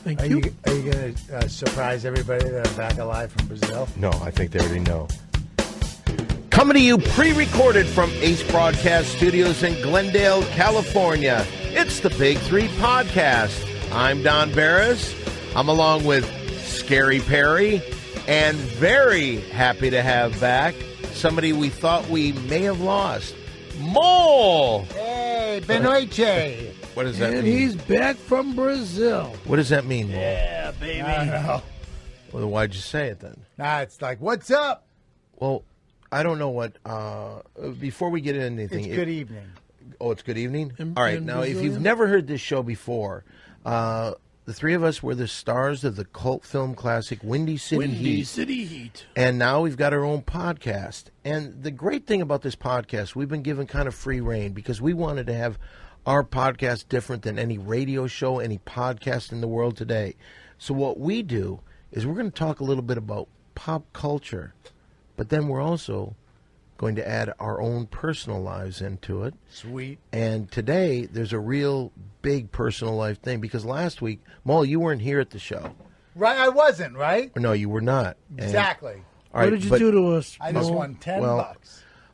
Thank you. Are you going to surprise everybody that I'm back alive from Brazil? No, I think they already know. Coming to you pre-recorded from Ace Broadcast Studios in Glendale, California. It's the Big Three Podcast. I'm Don Barris. I'm along with Scary Perry, and very happy to have back somebody we thought we may have lost, Mole. Hey, Benoite. What does that mean? And he's back from Brazil. What does that mean, Mole? Yeah, baby. I don't know. Well, then why'd you say it then? Nah, it's like, what's up? Well, I don't know what. Before we get into anything, It's good evening. Oh, it's good evening? In- All right, in now, if Brazilian? you've never heard this show before, the three of us were the stars of the cult film classic Windy City Heat. City Heat. And now we've got our own podcast. And the great thing about this podcast, we've been given kind of free reign because we wanted to have our podcast different than any radio show, any podcast in the world today. So what we do is we're going to talk a little bit about pop culture, but then we're also going to add our own personal lives into it. Sweet. And today, there's a real big personal life thing because last week, Mo, you weren't here at the show. Right, I wasn't, right? No, you were not. And- Exactly. all right, What did you but- do to us? I just Mo? won $10. Well,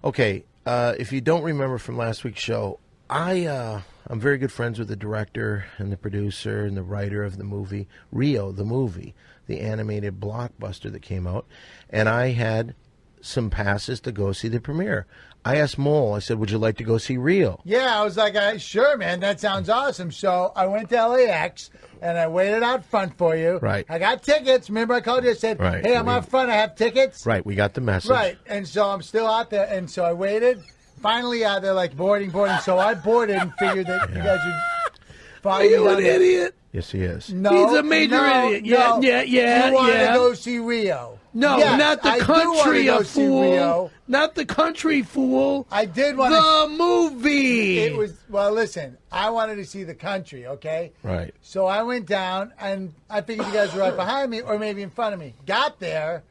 Okay, if you don't remember from last week's show, I'm very good friends with the director and the producer and the writer of the movie, Rio, the movie, the animated blockbuster that came out. And I had some passes to go see the premiere. I asked Mole, I said, would you like to go see Rio? Yeah, I was like, sure, man, that sounds awesome. So I went to LAX, and I waited out front for you. Right. I got tickets. Remember I called you and said, Right. hey, I'm out front. I have tickets. Right, we got the message. Right, and so I'm still out there, and so I waited. Finally, they're like boarding. So I boarded and figured that you guys would follow Are you me down an there. idiot? Yes, he is. No, He's a major no, idiot. Yeah, no. yeah, yeah, You want yeah. to go see Rio? No, Yes, not the I do wanna country, go a see fool. Rio. Not the country, fool. I did want to. The movie. It was listen. I wanted to see the country. Okay. Right. So I went down, and I figured you guys were right behind me, or maybe in front of me. Got there.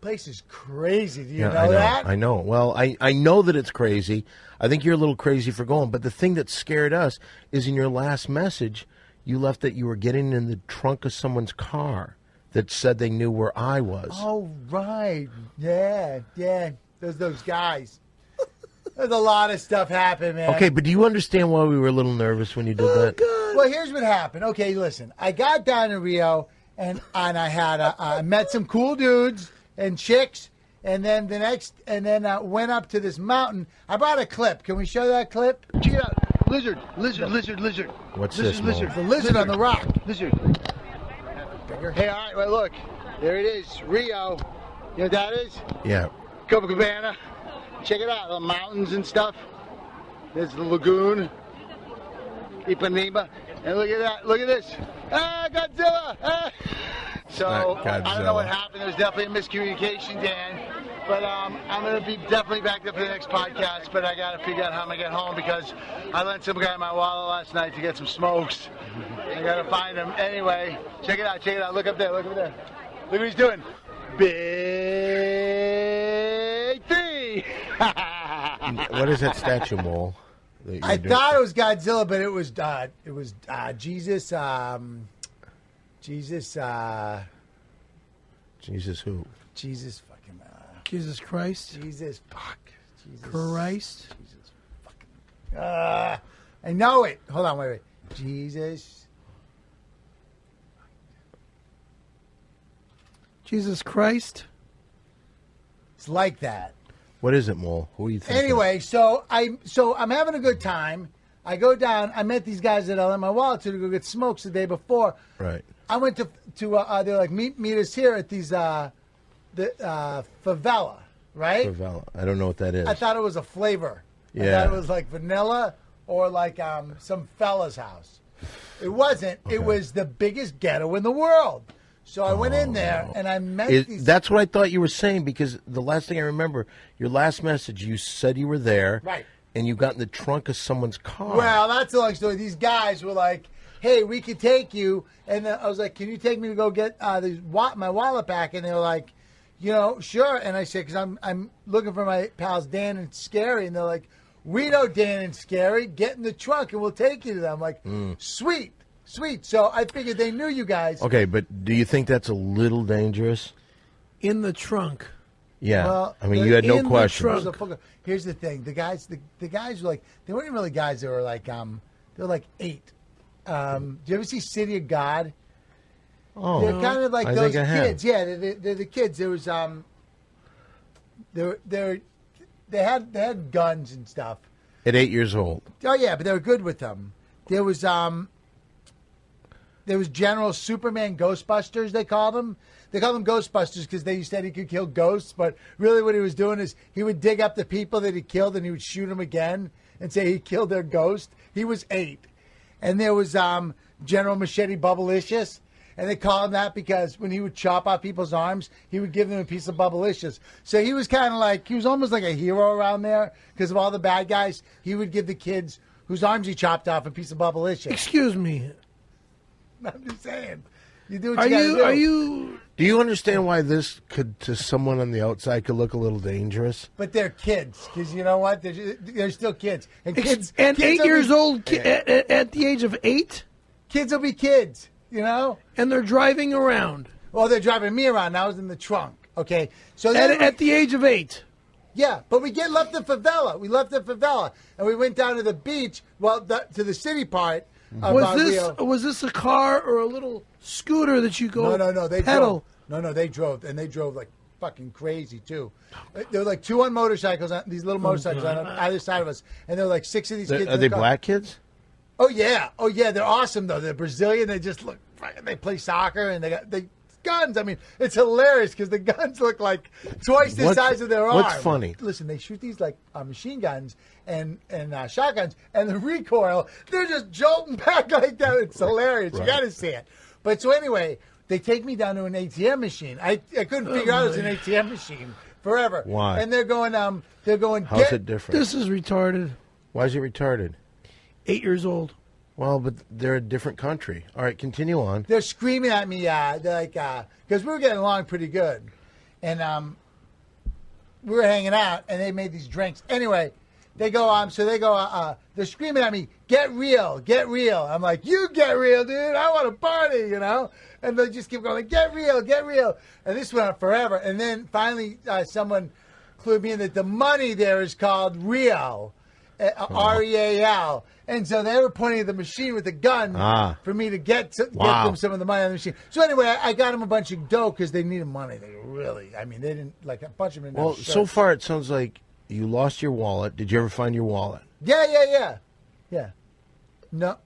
Place is crazy. Do you know I know that? I know. Well, I know that it's crazy. I think you're a little crazy for going. But the thing that scared us is in your last message, you left that you were getting in the trunk of someone's car that said they knew where I was. Oh, right. Yeah. Those guys. There's a lot of stuff happened, man. Okay, but do you understand why we were a little nervous when you did that? God. Well, here's what happened. Okay, listen. I got down to Rio, and I had I met some cool dudes and chicks, and then went up to this mountain. I brought a clip. Can we show that clip? Check it out. Lizard. What's Lizard, this, lizard. Mo? The lizard on the rock. Lizard. Hey, all right, well, look. There it is, Rio. You know what that is? Yeah. Copacabana. Check it out, the mountains and stuff. There's the lagoon. Ipanema. And look at that. Look at this. Ah, Godzilla. Ah. So, Not I don't know what Godzilla. happened. There was definitely a miscommunication, Dan. But I'm going to be definitely back up for the next podcast. But I got to figure out how I'm going to get home because I lent some guy my wallet last night to get some smokes. I got to find him. Anyway, check it out. Look up there. Look what he's doing. Big three. What is that statue, Mole? that you're I doing? thought it was Godzilla, but it was Jesus. Jesus who? Jesus fucking. Jesus Christ. Jesus fuck. Jesus. Christ. Jesus fucking. I know it. Hold on, wait. Jesus. Jesus Christ. It's like that. What is it, Mole? Who are you thinking? Anyway, so I'm having a good time. I go down. I met these guys that I lent my wallet to go get smokes the day before. Right. I went to they're like meet us here at these the favela, right? Favela. I don't know what that is. I thought it was a flavor. I Yeah. thought it was like vanilla or like some fella's house. It wasn't. It was the biggest ghetto in the world. So I went in there and I met these. That's what I thought you were saying because the last thing I remember, your last message, you said you were there. Right. And you got in the trunk of someone's car. Well, that's a long story. These guys were like, hey, we could take you. And then I was like, can you take me to go get my wallet back? And they were like, sure. And I said, because I'm looking for my pals Dan and Scary. And they're like, we know Dan and Scary. Get in the trunk and we'll take you to them. I'm like, sweet. Sweet. So I figured they knew you guys. Okay, but do you think that's a little dangerous? In the trunk. Yeah. Well, I mean, you had no in the questions. trunk. Here's the thing: the guys were like, they weren't even really guys. They were like 8. Do you ever see City of God? Oh, They're kind of like I those think I have. kids. Yeah, they're the kids. There was they had guns and stuff. At 8 years old. Oh yeah, but they were good with them. There was General Superman Ghostbusters. They called him. They called him Ghostbusters because they said he could kill ghosts. But really, what he was doing is he would dig up the people that he killed and he would shoot them again and say he killed their ghost. He was 8, and there was General Machete Bubblicious. And they call him that because when he would chop off people's arms, he would give them a piece of Bubblicious. So he was kind of like, he was almost like a hero around there because of all the bad guys. He would give the kids whose arms he chopped off a piece of Bubblicious. Excuse me. I'm just saying. You do what you gotta do. Are you? Do you understand why this could, to someone on the outside, could look a little dangerous? But they're kids because you know what? They're still kids. And kids. And kids 8 years old at the age of 8, Kids will be kids. You know. and they're driving around Well, they're driving me around. I was in the trunk. Okay. So at the age of 8. Yeah, but we left the favela. We left the favela, and we went down to the beach. Well, to the city part of Rio. Was this a car or a little scooter that you go? No. They pedal. drove. No, they drove, and they drove like fucking crazy too. There were like 2 on motorcycles, these little motorcycles on either side of us, and there were like 6 of these kids. Are they black kids? Oh yeah, they're awesome though. They're Brazilian. They just look. They play soccer, and they got guns. I mean, it's hilarious because the guns look like twice the size of their arm. What's funny? Listen, they shoot these like machine guns and shotguns, and the recoil, they're just jolting back like that. It's hilarious. Right. You got to see it. But so anyway, they take me down to an ATM machine. I couldn't figure out it was an ATM machine forever. Why? And they're going. How's it different? This is retarded. Why is it retarded? 8 years old. Well, but they're a different country. All right, continue on. They're screaming at me. They're like, because we were getting along pretty good, and we were hanging out, and they made these drinks. Anyway, they go. They're screaming at me, "Get real, get real." I'm like, "You get real, dude. I want to party," you know. And they just keep going, "Get real, get real." And this went on forever. And then finally, someone clued me in that the money there is called real, REAL. And so they were pointing at the machine with a gun for me to get them some of the money on the machine. So anyway, I got them a bunch of dough because they needed money. They really, I mean, they didn't, like a bunch of them. Well, so far it sounds like you lost your wallet. Did you ever find your wallet? Yeah. No.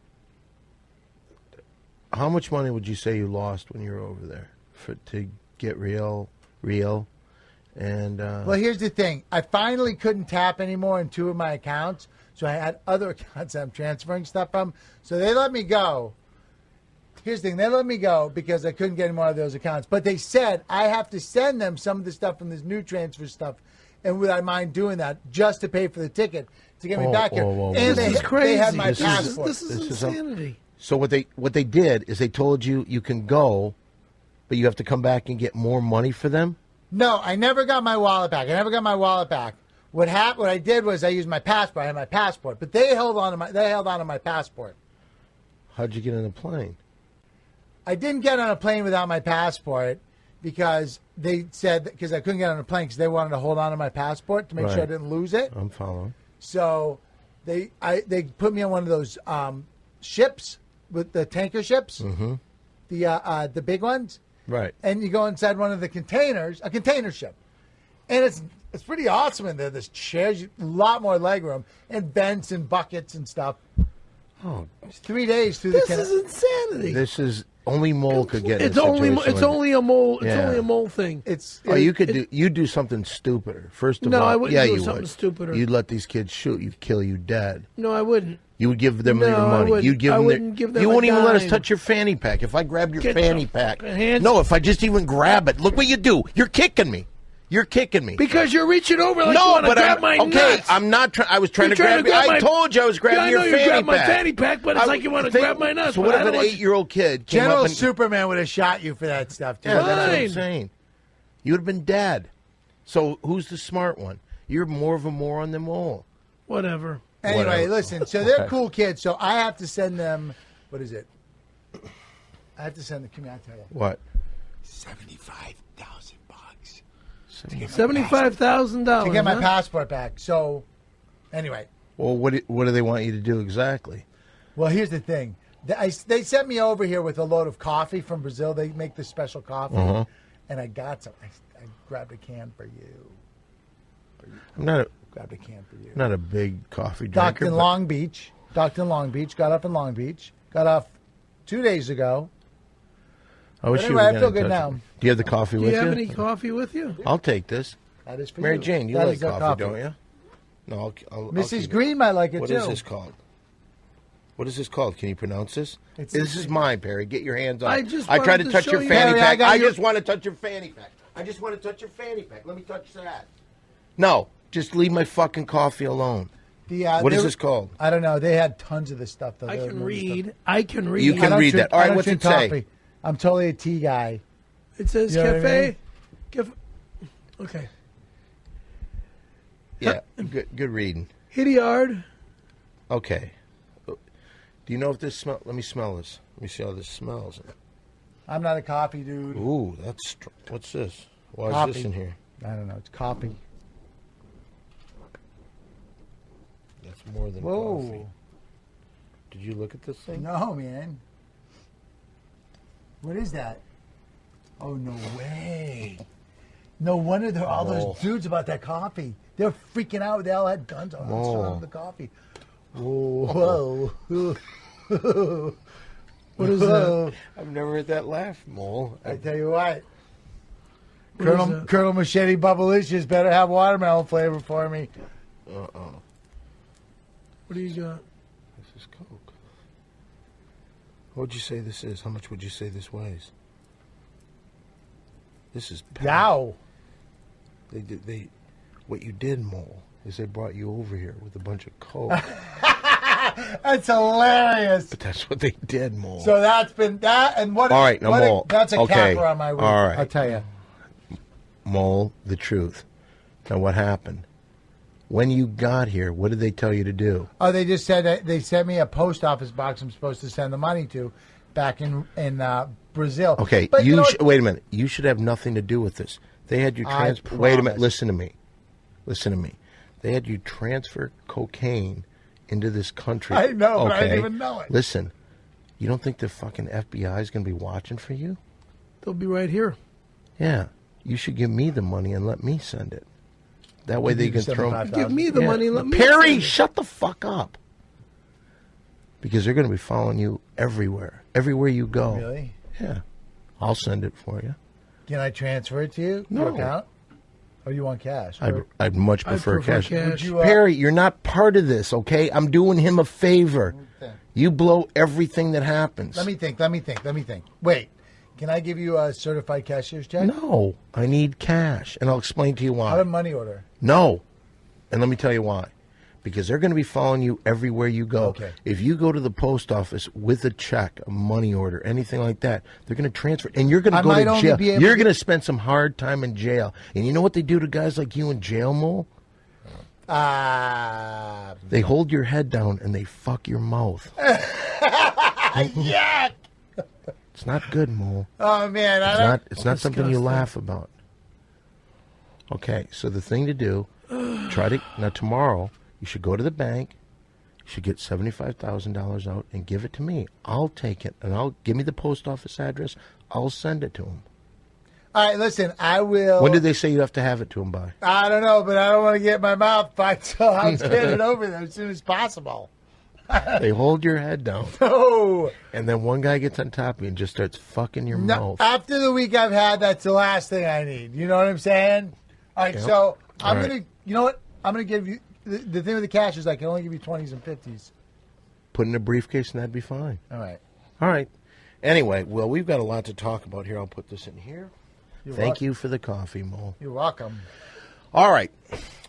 How much money would you say you lost when you were over there to get real? And Well, here's the thing. I finally couldn't tap anymore in 2 of my accounts. So I had other accounts that I'm transferring stuff from. So they let me go. Here's the thing. They let me go because I couldn't get any more of those accounts. But they said I have to send them some of the stuff from this new transfer stuff. And would I mind doing that just to pay for the ticket to get me back here? Whoa. And This is crazy. they had my This is- passport. This is insanity. so what they did is they told you can go, but you have to come back and get more money for them? No, I never got my wallet back. What I did was I used my passport. I had my passport, but they held on to my passport. How'd you get on the plane? I didn't get on a plane without my passport because they said because I couldn't get on a plane because they wanted to hold on to my passport to make sure I didn't lose it. I'm following. So they put me on one of those ships with the tanker ships, the big ones, Right. and you go inside one of the containers, a container ship, and it's pretty awesome in there. There's chairs, a lot more legroom, and vents and buckets and stuff. Oh, It's 3 days through This the is insanity. this is only mole could get. It's in a only situation like- a mole. It's Yeah. only a mole thing. You do something stupider. First of No, all, I wouldn't yeah, do you something would. stupider. You'd let these kids shoot you, kill you dead. No, I wouldn't. You would give them No, your I money. wouldn't. You'd give I them. wouldn't give them You a won't even let us dime. touch your fanny pack. If I grabbed your Get fanny your pack, fucking hands- no. If I just even grab it, look what you do. You're kicking me. You're kicking me. Because you're reaching over like you no, want to but grab I'm my okay. nuts. I'm not trying. I was trying You're to grab. my- I told you I was grabbing yeah, I your know fanny you grabbed pack. my fanny pack, but it's like you want to grab my nuts. So but what I if don't an want 8-year-old kid came General up and Superman would have shot you for that stuff, dude. Yeah, that's what I'm Fine. saying. You would have been dead. So who's the smart one? You're more of a moron than all. Whatever. Anyway, Whatever. listen. So they're cool kids. So I have to send them. What is it? I have to send the. Come here, I tell you. What? $75,000 $75,000 to get my passport back. So, anyway. Well, what do they want you to do exactly? Well, here's the thing. They sent me over here with a load of coffee from Brazil. They make this special coffee, and I got some. I grabbed a can for you. Grabbed a can for you. I'm not a big coffee drinker. Docked in Long Beach. Got up in Long Beach. Got off 2 days ago. I wish anyway, you I feel good now. Do you have the coffee with you? Do you have any coffee with you? I'll take this. That is for Mary you. Jane, you That like is their coffee, don't you? No, I'll Mrs. keep it. Green might like it What too. is this called? What is this called? Can you pronounce this? It's- This is mine, Perry. Get your hands on I it. just I tried wanted to to touch show your you- fanny Perry, pack. I I got just want to touch your fanny pack. I just want to touch your fanny pack. Let me touch that. No, just leave my fucking coffee alone. What is this called? I don't know. They had tons of this stuff. Though. I They can had read. stuff. I can read. You can I don't read drink- that. All right, I don't what's it drink say? coffee. I'm totally a tea guy. It says You know what I cafe. mean? Okay. Yeah, good reading. Hidiard. Okay. Do you know if this smell? Let me smell this. Let me see how this smells. I'm not a coffee dude. Ooh, that's what's this? Why Coffee. is this in here? I don't know. It's coffee. That's more than Whoa. coffee. Did you look at this thing? No, man. What is that? Oh, no way. No wonder there are all those dudes about that coffee. They're freaking out. They all had guns on them. The coffee. Whoa. What is that? I've never heard that laugh, Mole. I tell you what. What is Colonel, that? Colonel Machete Bubblicious better have watermelon flavor for me. What do you got? This is Coke. What would you say this is? How much would you say this weighs? This is packed. Yow. What you did, Mole, is they brought you over here with a bunch of Coke. That's hilarious. But that's what they did, Mole. So that's been that, and what? All right, now, Mole. That's a Okay. capper on my week. All right. I'll tell you. Mole, the truth. Now, what happened? When you got here, what did they tell you to do? Oh, they just said that they sent me a post office box I'm supposed to send the money to, back in Brazil. Okay, but you know wait a minute. You should have nothing to do with this. They had you transfer. Wait a minute. Listen to me. Listen to me. They had you transfer cocaine into this country. I know, okay? but I didn't even know it. Listen, you don't think the fucking FBI is going to be watching for you? They'll be right here. Yeah. You should give me the money and let me send it. That way they can throw. Give me the money. Let me. Perry, send it. shut the fuck up. Because they're going to be following you everywhere. Everywhere you go. Really? Yeah. I'll send it for you. Can I transfer it to you? No. Your account? Or you want cash? I'd much prefer cash. Would you, Perry, you're not part of this, okay? I'm doing him a favor. Okay. You blow everything that happens. Let me think. Wait. Can I give you a certified cashier's check? No, I need cash, and I'll explain to you why. How about money order? No, and let me tell you why. Because they're going to be following you everywhere you go. Okay. If you go to the post office with a check, a money order, anything like that, they're going to transfer, and you're going to go might to only jail. be able You're to- going to spend some hard time in jail. And you know what they do to guys like you in jail, Mole? They hold your head down and they fuck your mouth. Yeah. It's not good, Mole. Oh man, It's not something you laugh about. Okay, so the thing to do, now tomorrow, you should go to the bank, you should get $75,000 out and give it to me. I'll take it, and give me the post office address. I'll send it to him. All right, listen, I will. When did they say you have to have it to him by? I don't know, but I don't want to get my mouth fucked, so I'll get it over there as soon as possible. They hold your head down, Oh. and then one guy gets on top of you and just starts fucking your No, mouth. after the week I've had, that's the last thing I need. You know what I'm saying? All right, Yep. so I'm All right. going to, you know what? I'm going to give you, the thing with the cash is I can only give you 20s and 50s. Put it in a briefcase, and that'd be fine. All right. All right. Anyway, well, we've got a lot to talk about here. I'll put this in here. Thank you for the coffee, Mo. You're welcome. All right.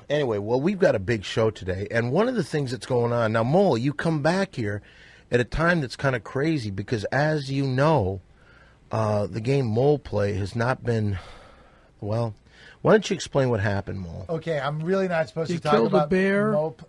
Anyway, well, we've got a big show today, and one of the things that's going on now, Mole, you come back here at a time that's kind of crazy because, as you know, the game Mole Play has not been. Well, why don't you explain what happened, Mole? Okay, I'm really not supposed You to talk killed a about bear? Nope.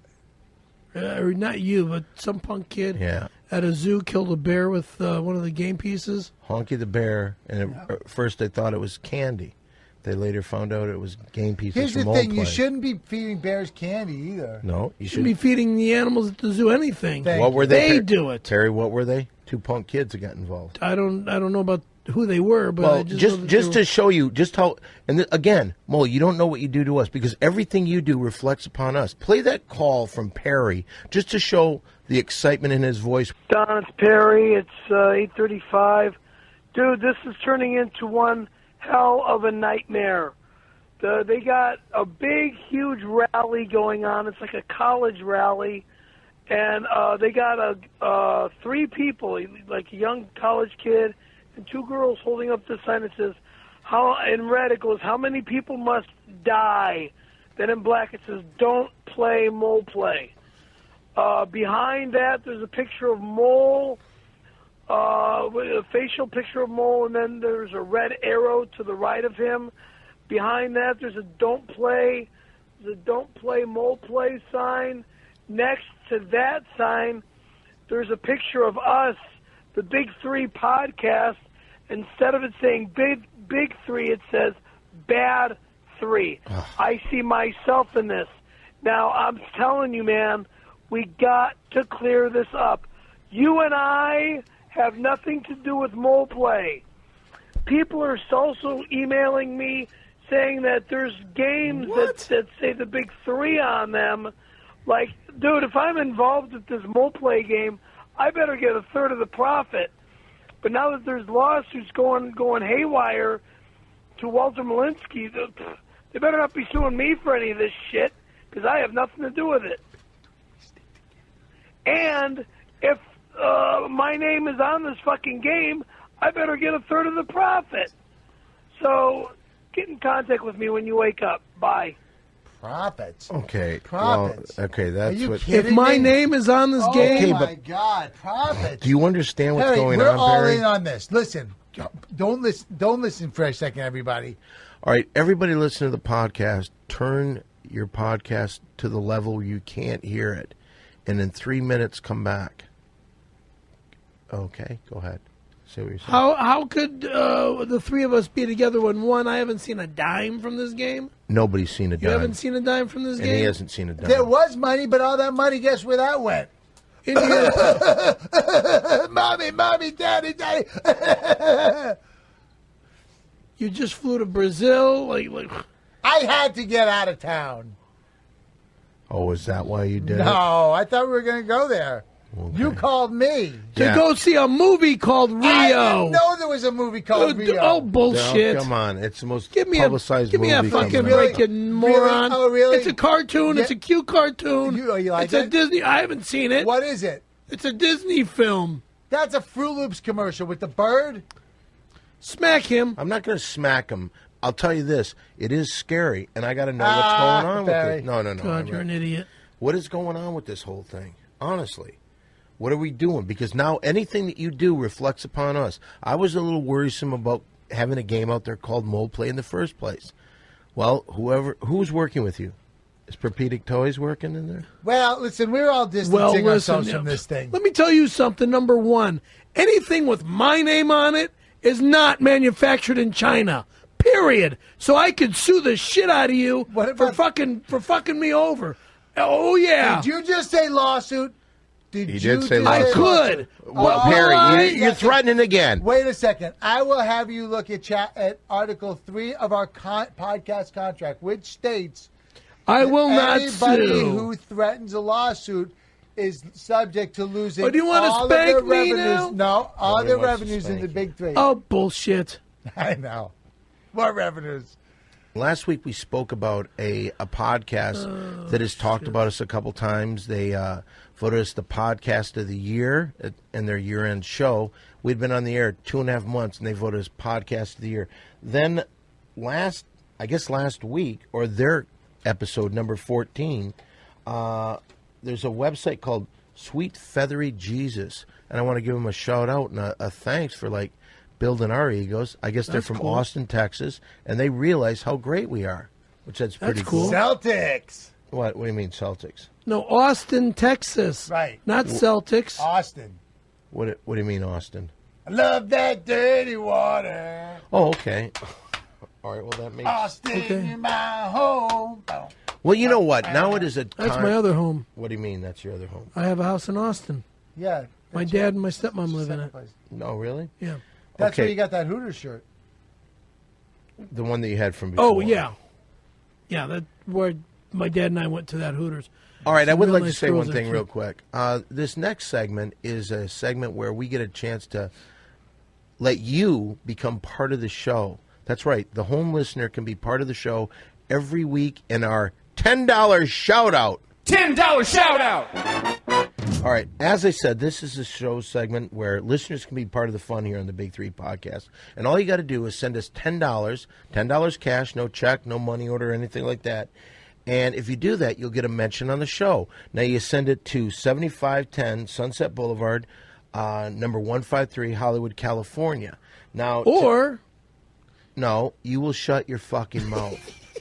Or not you, but some punk kid. Yeah. at a zoo killed a bear with one of the game pieces? Honky the Bear, and at first they thought it was candy. They later found out it was game pieces Here's from the thing: Moleplay. you shouldn't be feeding bears candy either. No, you Shouldn't be shouldn't. feeding the animals at the zoo anything. Thank What were they? They do it. Terry, what were they? Two punk kids that got involved. I don't know about who they were, but I Well, just know that just they to show you just how, and again, Mo, you don't know what you do to us because everything you do reflects upon us. Play that call from Perry just to show the excitement in his voice. Don, it's Perry. It's 8:35. Dude, this is turning into one hell of a nightmare. They got a big, huge rally going on. It's like a college rally. And they got three people, like a young college kid and two girls holding up the sign that says, in red it goes, how many people must die? Then in black it says, don't play mole play. Behind that there's a picture of Mole, with a facial picture of Mole, and then there's a red arrow to the right of him. Behind that there's a don't play mole play sign. Next to that sign, there's a picture of us, the Big Three podcast. Instead of it saying Big Three, it says Bad Three. I see myself in this. Now, I'm telling you, man, we got to clear this up. You and I have nothing to do with mole play. People are also emailing me saying that there's games that say the Big Three on them. Like, dude, if I'm involved with this mole play game, I better get a third of the profit. But now that there's lawsuits going haywire to Walter Malinsky, they better not be suing me for any of this shit because I have nothing to do with it. And if my name is on this fucking game, I better get a third of the profit. So get in contact with me when you wake up. Bye. Profits. Okay. Profits. Well, okay, Are that's you what. kidding If my me? name is on this Oh game, my God, profits. Do you understand what's Harry, going we're on, all Barry? in on this. Listen, don't listen for a second, everybody. All right, everybody listen to the podcast. Turn your podcast to the level you can't hear it. And in 3 minutes, come back. Okay, go ahead. Say what you're saying. how could the three of us be together when, one, I haven't seen a dime from this game? Nobody's seen a dime. You haven't seen a dime from this and game? he hasn't seen a dime. There was money, but all that money, guess where that went? In your, Mommy, daddy. you just flew to Brazil? Like I had to get out of town. Oh, is that why you did it? No, I thought we were going to go there. Okay. You called me. to Yeah. go see a movie called Rio. I didn't know there was a movie called Rio. Oh, bullshit. No, come on, it's the most Give me publicized give me a movie fucking coming out. break, you moron. Oh, really? It's a cartoon. Yeah. It's a cute cartoon. You like it's a it? Disney. I haven't seen it. What is it? It's a Disney film. That's a Fruit Loops commercial with the bird. Smack him. I'm not going to smack him. I'll tell you this: it is scary, and I got to know what's going on Barry. with it. No. God, you're an idiot. What is going on with this whole thing? Honestly, what are we doing? Because now anything that you do reflects upon us. I was a little worrisome about having a game out there called Mole Play in the first place. Well, who's working with you? Is Perpedic Toys working in there? Well, listen, we're all distancing ourselves from this thing. Let me tell you something. Number one, anything with my name on it is not manufactured in China. Period. So I could sue the shit out of you What for about- fucking me over. Oh yeah. Did you just say lawsuit? He you did say just I lawsuit. could. Well, Oh, Perry, wait you're a threatening again. Wait a second. I will have you look at Article 3 of our podcast contract, which states I will not anybody sue. who threatens a lawsuit is subject to losing Oh, do you wanna all spank of their me revenues. now? No, all Nobody their wants to revenues in spank the you. Big Three. Oh bullshit. I know. What revenues? Last week we spoke about a podcast that has talked about us a couple times. They voted us the podcast of the year in their year-end show. We'd been on the air 2.5 months, and they voted us podcast of the year. Then last week, or their episode number 14, there's a website called Sweet Feathery Jesus, and I want to give them a shout-out and a thanks for, building our egos. I guess they're That's from cool. Austin, Texas, and they realize how great we are, which that's pretty cool. Celtics. What do you mean, Celtics? No, Austin, Texas. Right. Not Celtics. Austin. What do you mean, Austin? I love that dirty water. Oh, okay. All right, well, that makes... Austin, you're my home. Well, you know what? Now it is a time... That's my other home. What do you mean that's your other home? I have a house in Austin. Yeah. My dad and my stepmom live in it. No, really? Yeah. That's where you got that Hooters shirt. The one that you had from before. Oh, yeah. Yeah, that's where my dad and I went to that Hooters. All right, I would like to nice say girls one thing there, real too. quick. This next segment is a segment where we get a chance to let you become part of the show. That's right. The home listener can be part of the show every week in our $10 shout-out. $10 shout-out! All right. As I said, this is a show segment where listeners can be part of the fun here on the Big Three Podcast. And all you got to do is send us $10 cash, no check, no money order, anything like that. And if you do that, you'll get a mention on the show. Now, you send it to 7510 Sunset Boulevard, number 153, Hollywood, California. Now, Or... No, you will shut your fucking mouth.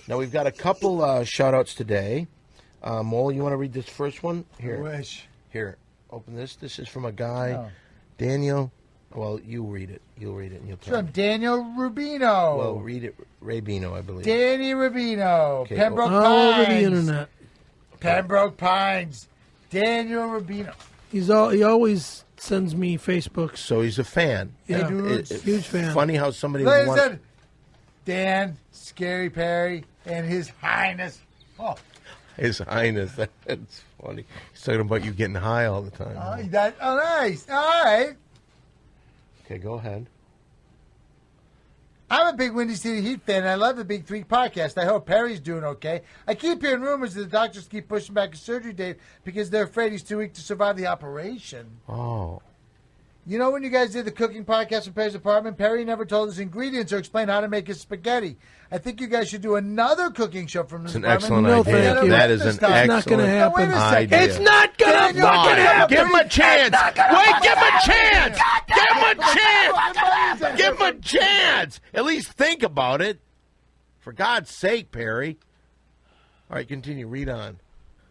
Now, we've got a couple shout-outs today. Mole, you want to read this first one? Here. I wish. Here, open this. This is from a guy, Oh. Daniel. Well, you read it. You'll read it and you'll tell From me. Daniel Rubino. Well, read it. Rabino, I believe. Danny Rubino. Okay, Pembroke all Pines. over the internet. Pembroke Pines. Daniel Rubino. He always sends me Facebooks. So he's a fan. Yeah, dude. huge fan. Funny how somebody would want... Listen, Dan, Scary Perry, and His Highness. Oh, His Highness. That's funny. He's talking about you getting high all the time. nice. All right. Okay, go ahead. I'm a big Windy City Heat fan, and I love the Big Three podcast. I hope Perry's doing okay. I keep hearing rumors that the doctors keep pushing back his surgery date because they're afraid he's too weak to survive the operation. Oh. You know when you guys did the cooking podcast in Perry's apartment, Perry never told us ingredients or explained how to make his spaghetti. I think you guys should do another cooking show from his It's an apartment. excellent No, idea. thank you. That is an It's not excellent gonna happen. Wait a second. idea. It's not gonna Daniel, fucking happen. Give him a chance. Wait, give him a chance. Give him a chance. Give him a chance. At least think about it. For God's sake, Perry. All right, continue. Read on.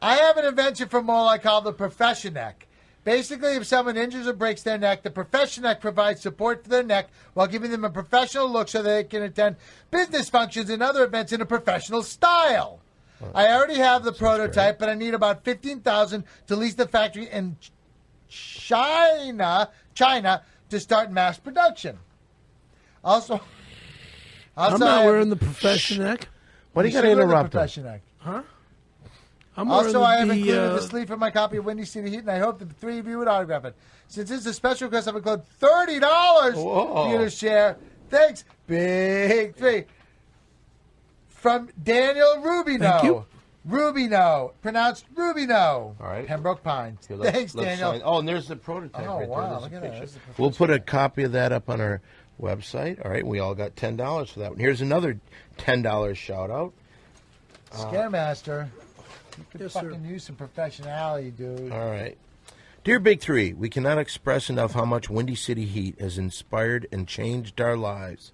I have an invention for Mole I call the Profession Neck. Basically, if someone injures or breaks their neck, the Profession Neck provides support for their neck while giving them a professional look so they can attend business functions and other events in a professional style. I already have the prototype, but I need about $15,000 to lease the factory in China to start mass production. Also, I'm not wearing the Profession Neck. Why do you got to interrupt him? Profession Neck. I'm Also, wearing I have included the the sleeve for my copy of Windy City Heat, and I hope the three of you would autograph it. Since this is a special request, I've included $30 Whoa. for you to share. Thanks, Big Three. From Daniel Rubino. Thank you. Rubino. Pronounced Rubino. All right. Pembroke Pines. Here, Thanks, let's Daniel. sign- Oh, and there's the prototype Oh, right wow, there. There's look a at that. picture. That's the We'll put a copy of that up on our website. All right, we all got $10 for that one. Here's another $10 shout-out. Scaremaster. You could Yes, sir. fucking use some professionality, dude. All right. Dear Big Three, we cannot express enough how much Windy City Heat has inspired and changed our lives.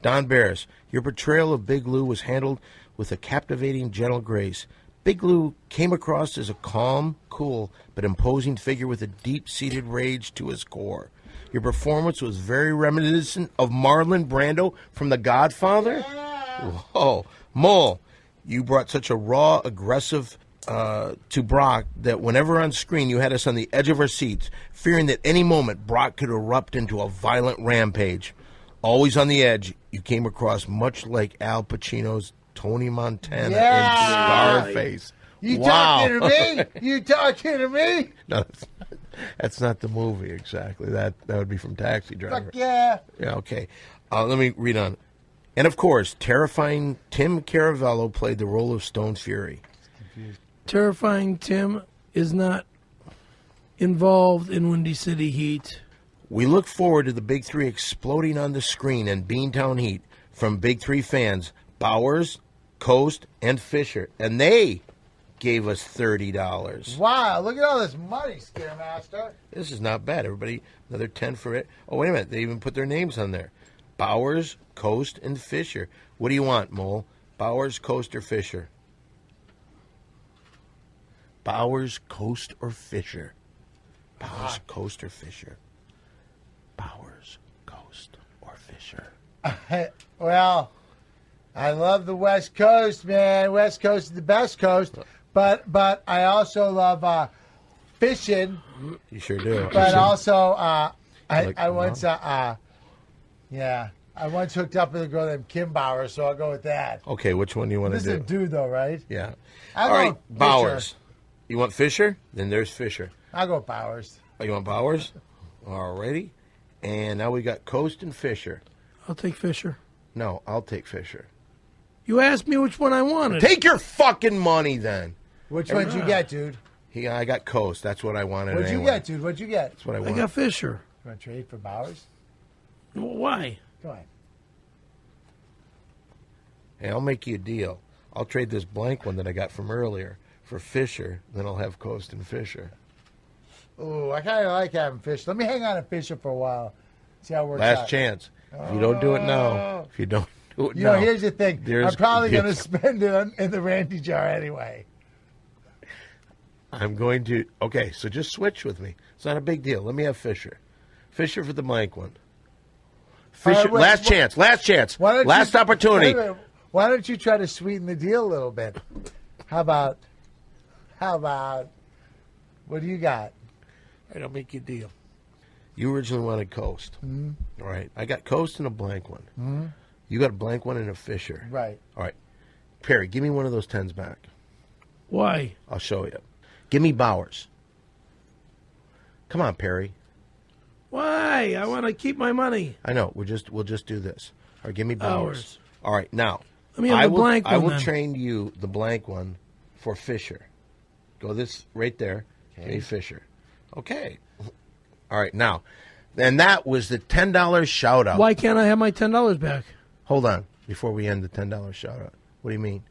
Don Barris, your portrayal of Big Lou was handled with a captivating, gentle grace. Big Lou came across as a calm, cool, but imposing figure with a deep-seated rage to his core. Your performance was very reminiscent of Marlon Brando from The Godfather. Whoa. Mole, you brought such a raw, aggressive to Brock that whenever on screen you had us on the edge of our seats, fearing that any moment Brock could erupt into a violent rampage. Always on the edge, you came across much like Al Pacino's Tony Montana Yeah. in Scarface. You Wow. talking to me? You talking to me? No, that's not the movie exactly. That would be from Taxi Driver. Fuck yeah. Yeah, okay. Let me read on. And of course, terrifying Tim Caravello played the role of Stone Fury. Terrifying Tim is not involved in Windy City Heat. We look forward to the Big Three exploding on the screen in Beantown Heat from Big Three fans, Bowers, Coast, and Fisher. And they gave us $30. Wow, look at all this money, Scaremaster. This is not bad. Everybody, another 10 for it. Oh, wait a minute. They even put their names on there. Bowers, Coast, and Fisher. What do you want, Mole? Bowers, Coast, or Fisher? Bowers, Coast, or Fisher? Bowers, Coast, or Fisher? Bowers, Coast, or Fisher? Well, I love the West Coast, man. West Coast is the best coast. But I also love fishing. You sure do. But also, I once hooked up with a girl named Kim Bowers, so I'll go with that. Okay, which one do you want to This do? is a dude, though, right? Yeah. I'll All go right, Fisher. Bowers. You want Fisher? Then there's Fisher. I'll go Bowers. Oh, you want Bowers? Alrighty. And now we got Coast and Fisher. I'll take Fisher. No, I'll take Fisher. You asked me which one I wanted. Take your fucking money then. Which one'd you get, dude? I got Coast. That's what I wanted. What'd you anyway. get, dude? What'd you get? That's what I I want. got Fisher. You want to trade for Bowers? Why? Go ahead. Hey, I'll make you a deal. I'll trade this blank one that I got from earlier for Fisher. Then I'll have Coast and Fisher. Ooh, I kind of like having Fisher. Let me hang on to Fisher for a while. See how it works out. Last chance. If you don't do it now, if you don't do it You now. know, here's the thing. there's- I'm probably going to there's- spend it in the Randy jar anyway. I'm going to. Okay, so just switch with me. It's not a big deal. Let me have Fisher. Fisher for the blank one. Fisher. wait, last wait. chance. Last chance. Why don't Last you, opportunity. wait a minute. Why don't you try to sweeten the deal a little bit? How about, what do you got? All right, I'll make you a deal. You originally wanted Coast. Mm-hmm. All right, I got Coast and a blank one. Mm-hmm. You got a blank one and a Fisher. Right. All right. Perry, give me one of those 10s back. Why? I'll show you. Give me Bowers. Come on, Perry. Why? I want to keep my money. I know. We'll just do this. All right, give me Bowers. All right, now. Let me have the blank one. I will then. train you the blank one for Fisher. Go this right there. Okay. Give me Fisher. Okay. All right, now. And that was the $10 shout out. Why can't I have my $10 back? Hold on. Before we end the $10 shout out. What do you mean?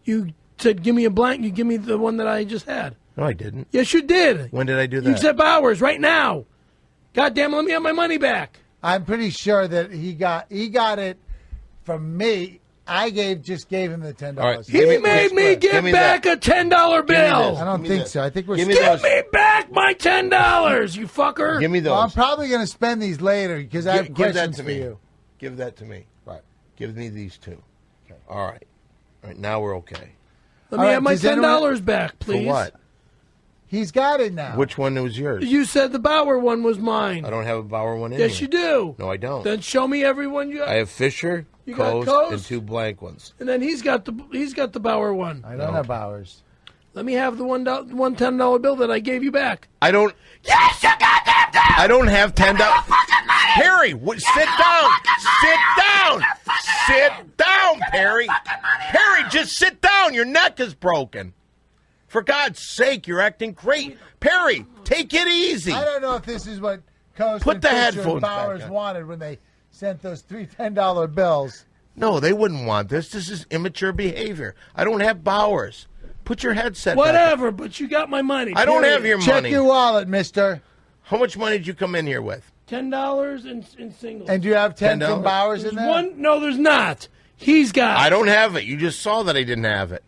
You said give me a blank. You give me the one that I just had. No, I didn't. Yes, you did. When did I do that? You said Bowers right now. God damn it, let me have my money back. I'm pretty sure that he got it from me. I just gave him the $10. All right. He Give me- made me give give me back that. a $10 bill. I don't Give me think this. so. I think we're Give me Give those. me back my $10, you fucker. Give me those. Well, I'm probably going to spend these later because I have Give that questions to for me. you. Give that to me. Right. Give me these two. Okay. All right. All right. Now we're okay. Let All me right, have my does anyone- $10 back, please. For what? He's got it now. Which one was yours? You said the Bauer one was mine. I don't have a Bauer one in Yes, here. you do. No, I don't. Then show me every one you have. I have Fisher, You got Coast, Coast? and two blank ones. And then he's got the Bauer one. I don't have Bowers. Let me have the one $10 bill that I gave you back. I don't. Yes, you got that. I don't have $10. Harry, sit down. Sit down. Sit down, Perry. Perry, just sit down. Your neck is broken. For God's sake, you're acting great. Perry, take it easy. I don't know if this is what Coast Put and the Fisher headphones and Bowers back on. wanted when they sent those three $10 bills. No, they wouldn't want this. This is immature behavior. I don't have Bowers. Put your headset back. Whatever, but you got my money. I don't period. have your Check money. your wallet, mister. How much money did you come in here with? $10 in singles. And do you have 10 $10? from Bowers in There's there? one. No, there's not. He's got. I don't have it. You just saw that I didn't have it.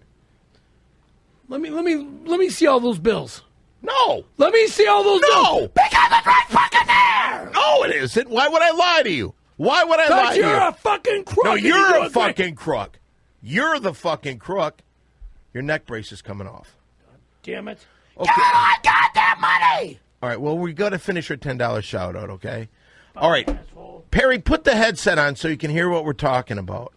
Let me see all those bills. No. Let me see all those No. bills. Because it's right fucking there. No, it isn't. Why would I lie to you? Why would I lie Because to you? you're a fucking crook. No, and you you're do a it right. fucking crook. You're the fucking crook. Your neck brace is coming off. Damn it. Okay. Give me my goddamn money. All right, well, we got to finish our $10 shout out, okay? All right. Perry, put the headset on so you can hear what we're talking about.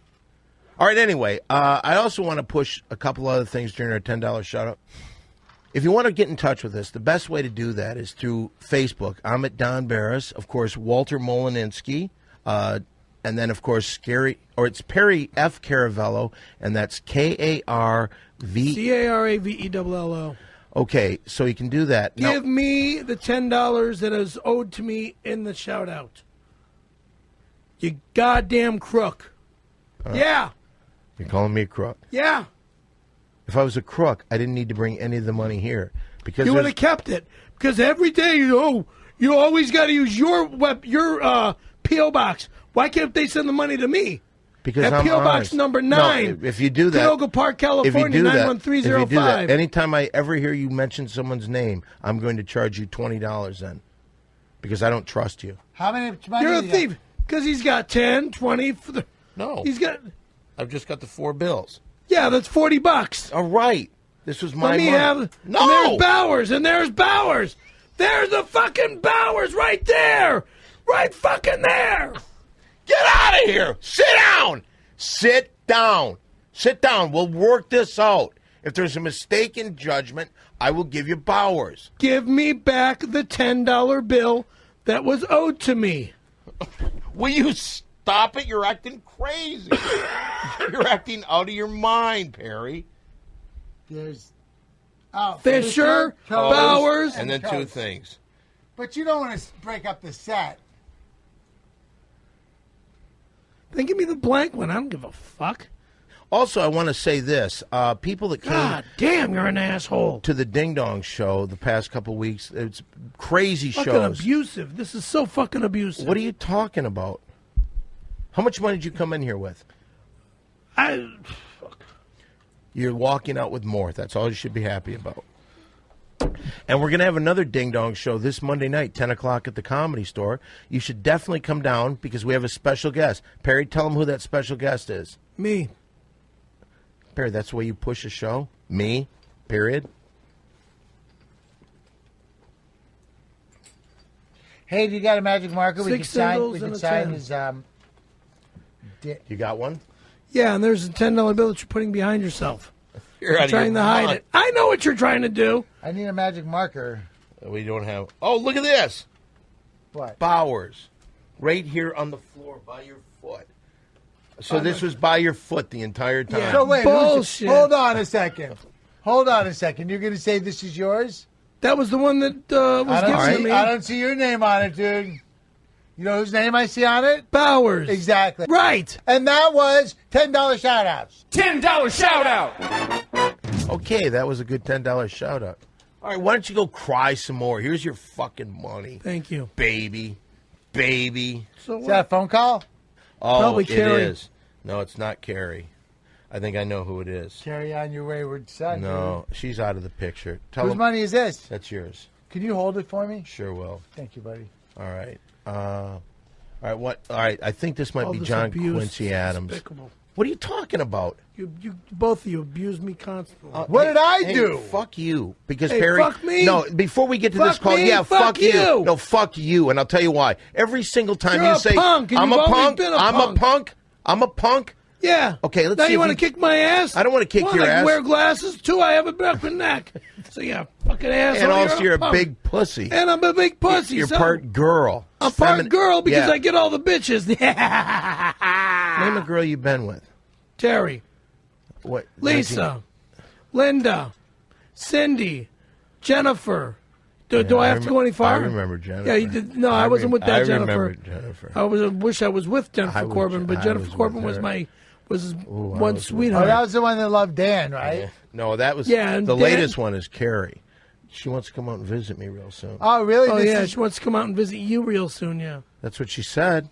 All right, anyway, I also want to push a couple other things during our $10 shout out. If you want to get in touch with us, the best way to do that is through Facebook. I'm at Don Barris, of course, Walter Moleninsky, and then, of course, it's Perry F. Caravello, and that's Caravello. Caravello. Okay, so you can do that. Now- Give me the $10 that is owed to me in the shout out. You goddamn crook. Yeah. You're calling me a crook. Yeah. If I was a crook, I didn't need to bring any of the money here. Because You would there's- have kept it. Because every day you always got to use your P.O. box. Why can't they send the money to me? Because At I'm P.O. Box honest. number No, 9. if you do that, Canoga Park, California, if you do that, 91305. anytime I ever hear you mention someone's name, I'm going to charge you $20 then. because I don't trust you. How many money You're a do you got? thief. Because he's got 10, 20. No. He's got... I've just got the 4 bills. Yeah, that's $40. All right. This was my Let me money. have... No! And there's Bowers, and there's Bowers. There's the fucking Bowers right there. Right fucking there. Get out of here. Sit down. Sit down. Sit down. We'll work this out. If there's a mistake in judgment, I will give you Bowers. Give me back the $10 bill that was owed to me. Will you stop it? You're acting crazy. You're acting out of your mind, Perry. There's Fisher, Coase, Bowers. And then 2 Coase. things. But you don't want to break up the set. Then give me the blank one. I don't give a fuck. Also, I want to say this. People that came God damn, you're an asshole. to the Ding Dong show the past couple weeks, it's crazy Fucking shows. abusive. This is so fucking abusive. What are you talking about? How much money did you come in here with? You're walking out with more. That's all you should be happy about. And we're going to have another Ding Dong show this Monday night, 10 o'clock at the Comedy Store. You should definitely come down because we have a special guest. Perry, tell them who that special guest is. Me. Perry, that's the way you push a show? Me? Period? Hey, do you got a magic marker? We 6 can sign. singles We can and a sign 10. his. You got one? Yeah, and there's a $10 bill that you're putting behind yourself. You're out of Trying your to hide mind. it. I know what you're trying to do. I need a magic marker. We don't have. Oh, look at this. What? Bowers. Right here on the floor by your foot. So this was by your foot the entire time. Yeah. So wait, Bullshit. hold on a second. Hold on a second. You're going to say this is yours? That was the one that was I given don't, to see, me. I don't see your name on it, dude. You know whose name I see on it? Bowers. Exactly. Right. And that was $10 shout-outs. $10 shout out. Okay, that was a good $10 shout out. All right, why don't you go cry some more? Here's your fucking money. Thank you. Baby. Baby. So Is that a phone call? Oh, Probably it Carrie. is. No, it's not Carrie. I think I know who it is. Carry on your wayward son. No, she's out of the picture. Dude. Tell Whose him money is this? that's yours. Can you hold it for me? Sure will. Thank you, buddy. All right. All right. What? All right. I think this might all be this John abuse Quincy is Adams. despicable. What are you talking about? You both of you abuse me constantly. What did I Hey, do? Fuck you. Because Hey, Perry. fuck me. No, before we get to this Fuck call, me, yeah, fuck you. you. No, fuck you. And I'll tell you why. Every single time You're you a say, punk, and I'm you've a always punk, been a I'm punk. a punk, I'm a punk. Yeah. Okay, let's now see you if want we- to kick my ass? I don't want to kick Well, your I ass. wear glasses too. I have a broken neck. So yeah, fucking asshole. And also, you're a punk. big pussy. And I'm a big pussy. You're so part girl. I'm part Femin- girl because Yeah. I get all the bitches. Name a girl you've been with. Terry, What? Lisa, Linda, Cindy, Jennifer. Do I have to go any farther? I remember Jennifer. Yeah, you did. No, I wasn't with that I Jennifer. remember Jennifer. I wish I was with Jennifer I was- Corbin, but I Jennifer was Corbin with was her. his I one was with sweetheart. Oh, that was the one that loved Dan, right? Yeah. No, that was Yeah, and the Dan- latest one is Carrie. She wants to come out and visit me real soon. Oh, really? Oh This yeah, is- she wants to come out and visit you real soon. Yeah, That's what she said.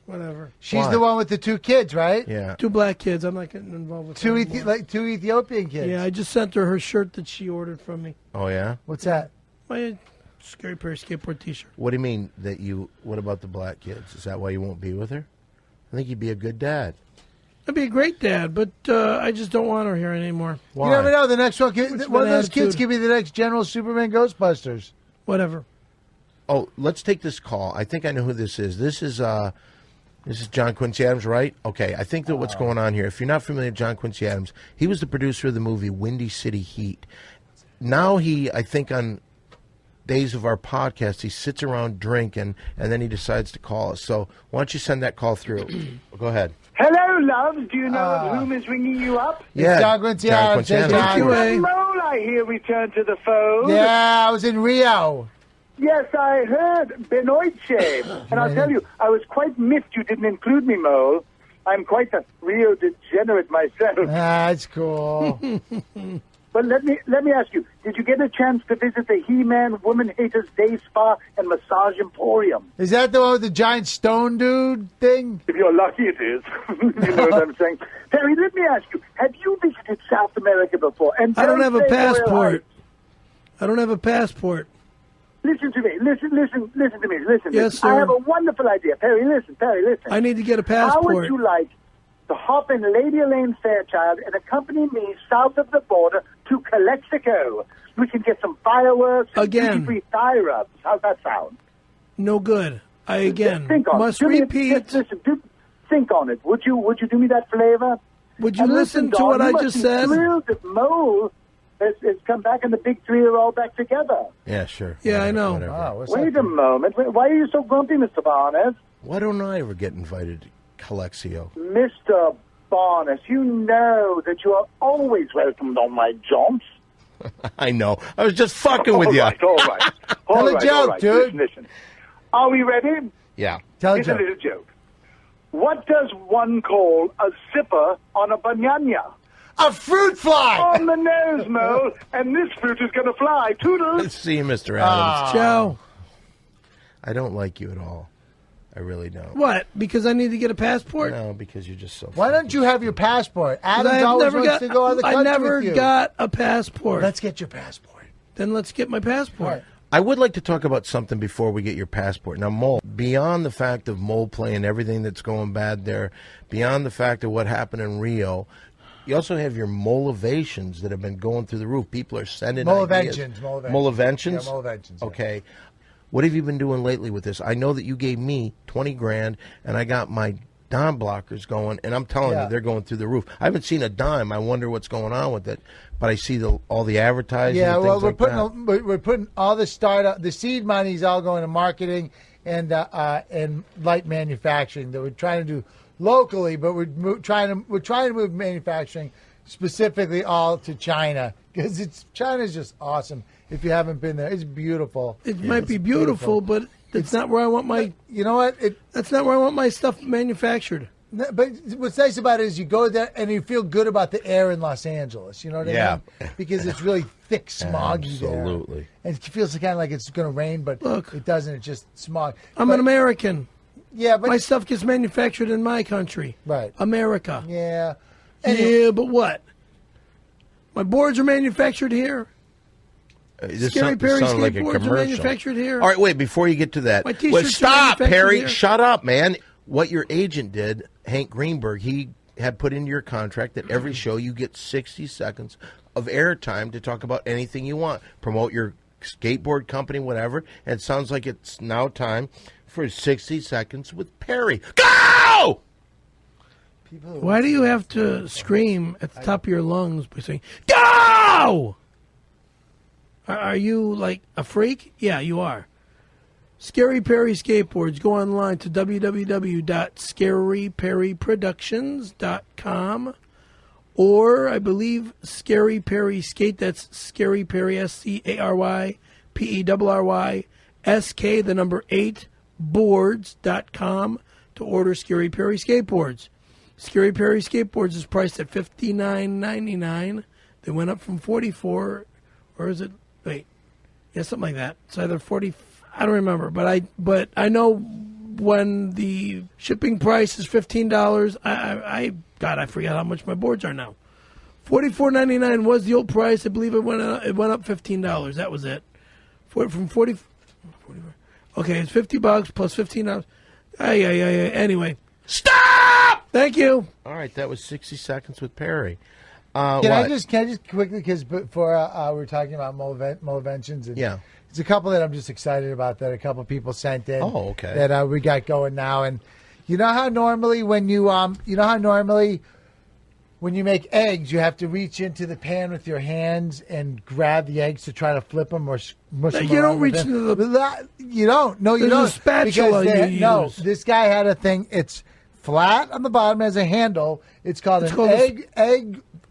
whatever. she's Why? the one with the 2 kids, right? Yeah. 2 black kids. I'm not getting involved with Two her anymore. like 2 Ethiopian kids. Yeah, I just sent her shirt that she ordered from me. Oh yeah. What's that? My Scary Perry skateboard T-shirt. What do you mean that you? What about the black kids? Is that why you won't be with her? I think you'd be a good dad. I'd be a great dad, but I just don't want her here anymore. Why? You never know. The next one, What's one of my those kids attitude? could be the next General Superman Ghostbusters. Whatever. Oh, let's take this call. I think I know who this is. This is John Quincy Adams, right? Okay, I think that what's going on here. If you're not familiar with John Quincy Adams, he was the producer of the movie Windy City Heat. Now I think on days of our podcast, he sits around drinking, and then he decides to call us. So why don't you send that call through? Go ahead. Hello, love. Do you know whom is ringing you up? Yeah, John Quincy Adams. Quincy Hey, Adams. John. Anyway. Mole, I hear, returned to the phone. Yeah, I was in Rio. Yes, I heard. Benoitche. And I'll tell you, I was quite miffed you didn't include me, Mole. I'm quite a Rio degenerate myself. That's cool. But let me ask you, did you get a chance to visit the He-Man Woman Haters Day Spa and Massage Emporium? Is that the one with the giant stone dude thing? If you're lucky, it is. You know what I'm saying? Terry, let me ask you, have you visited South America before? And I don't have a say Royal passport. Heights. I don't have a passport. Listen to me. Listen to me. Listen. Yes, sir. I have a wonderful idea. Perry, listen. I need to get a How passport. would you like to hop in Lady Elaine Fairchild and accompany me south of the border to Calexico? We can get some fireworks and Again. duty-free thigh rubs. How's that sound? No good. Think on Must it. repeat. Think on it. Would you do me that favor? Would you And listen to Don, what you I must just be said? Thrilled that Mole has come back and the big three are all back together. Yeah, sure. Yeah, I know. Whatever. Oh, what's Wait that? a moment. Why are you so grumpy, Mr. Barnes? Why don't I ever get invited to Calexio? Mr. Barnes, you know that you are always welcomed on my jaunts. I know. I was just fucking with you. All right. Tell a joke, dude. Listen. Are we ready? Yeah. Tell a Here's a joke. little joke. What does one call a zipper on a banana? A fruit fly. On the nose, Mole, and this fruit is going to fly. Toodles. Let's see you, Mr. Adams. Joe. I don't like you at all. I really don't. What? Because I need to get a passport? No, because you're just so. Why don't you have your passport? Adam's I always never wants got. to go on the I country never with you. got a passport. Let's get your passport. Then let's get my passport. Right. I would like to talk about something before we get your passport. Now, Mole, beyond the fact of Mole play and everything that's going bad there, beyond the fact of what happened in Rio, you also have your Moleventions that have been going through the roof. People are sending ideas. Moleventions. Moleventions? Yeah, Moleventions. Yeah. Okay. What have you been doing lately with this? I know that you gave me 20 grand, and I got my dime blockers going, and I'm telling Yeah. you, they're going through the roof. I haven't seen a dime. I wonder what's going on with it. But I see all the advertising Yeah, and well, things we're like putting that. we're putting all the the seed money's all going to marketing and light manufacturing that we're trying to do locally, but we're trying to move manufacturing specifically all to China because China's just awesome. If you haven't been there, it's beautiful. It might be beautiful, but it's not where I want my. You know what? That's not where I want my stuff manufactured. But what's nice about it is you go there and you feel good about the air in Los Angeles. You know what I mean? Because it's really thick, smoggy there. Absolutely. And it feels kind of like it's going to rain, but Look. it doesn't. It's just smog. I'm But- an American. Yeah, but My stuff gets manufactured in my country. Right. America. yeah. Yeah, but what? My boards are manufactured here. This Scary Perry sounded like a skateboards are commercial. manufactured here. All right, wait, before you get to that. My t-shirts are stop, manufactured Perry. here. Shut up, man. What your agent did, Hank Greenberg, he had put into your contract that every show you get 60 seconds of airtime to talk about anything you want. Promote your skateboard company, whatever. And it sounds like it's now time for 60 seconds with Perry. Go! Why do you have to scream at the top of your lungs by saying, go? Are you like a freak? Yeah, you are. Scary Perry Skateboards. Go online to www.scaryperryproductions.com or I believe Scary Perry Skate. That's Scary Perry, SCARYPERRYSK, the number 8, boards.com to order Scary Perry Skateboards. Scary Perry Skateboards is priced at $59.99. They went up from $44, or is it? Wait, yeah, something like that. It's either 40. I don't remember, but I know when the shipping price is $15. I forgot how much my boards are now. $44.99 was the old price. I believe it went up $15. That was it. From 40. Okay, it's $50 plus $15. Anyway, Stop! thank you. All right, that was 60 seconds with Perry. Can I just quickly, because before we were talking about Moleventions, and Yeah. there's a couple that I'm just excited about that a couple people sent in. Oh, okay. That we got going now, and you know how normally when you make eggs, you have to reach into the pan with your hands and grab the eggs to try to flip them or mush them. You don't around with reach them? into the- You don't. No, you There's a don't. spatula Because you no, use. this guy had a thing. It's flat on the bottom, has a handle. It's called It's an called a-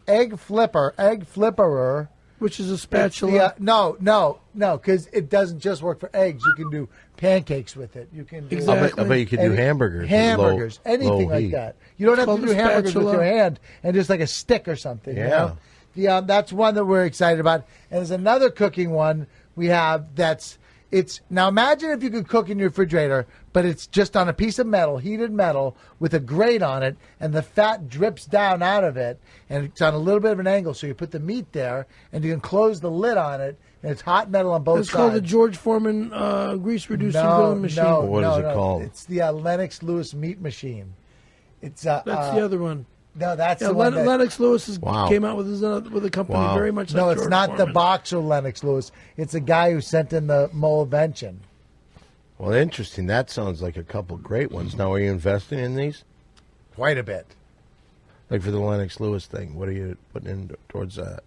egg flipperer. Which is a spatula. No, because it doesn't just work for eggs. You can do pancakes with it. You can do Exactly. I bet you could do hamburgers. with hamburgers, low anything low like heat. that. You don't have called to do a hamburgers with spatula. your hand and just like a stick or something. You Yeah. know? That's one that we're excited about. And there's another cooking one we have now imagine if you could cook in your refrigerator, but it's just on a piece of metal, heated metal, with a grate on it, and the fat drips down out of it, and it's on a little bit of an angle, so you put the meat there, and you can close the lid on it, And it's hot metal on both It's sides. called the George Foreman grease-reducing grilling machine. What is it called? It's the Lennox Lewis meat machine. It's That's the other one. No, that's Yeah, the one. Lennox Lewis Wow. came out with a company Wow. very much like No, it's George not the Foreman. boxer Lennox Lewis. It's a guy who sent in the Molevention. Well, interesting. That sounds like a couple great ones. Now, are you investing in these? Quite a bit. Like for the Lennox Lewis thing, what are you putting in towards that?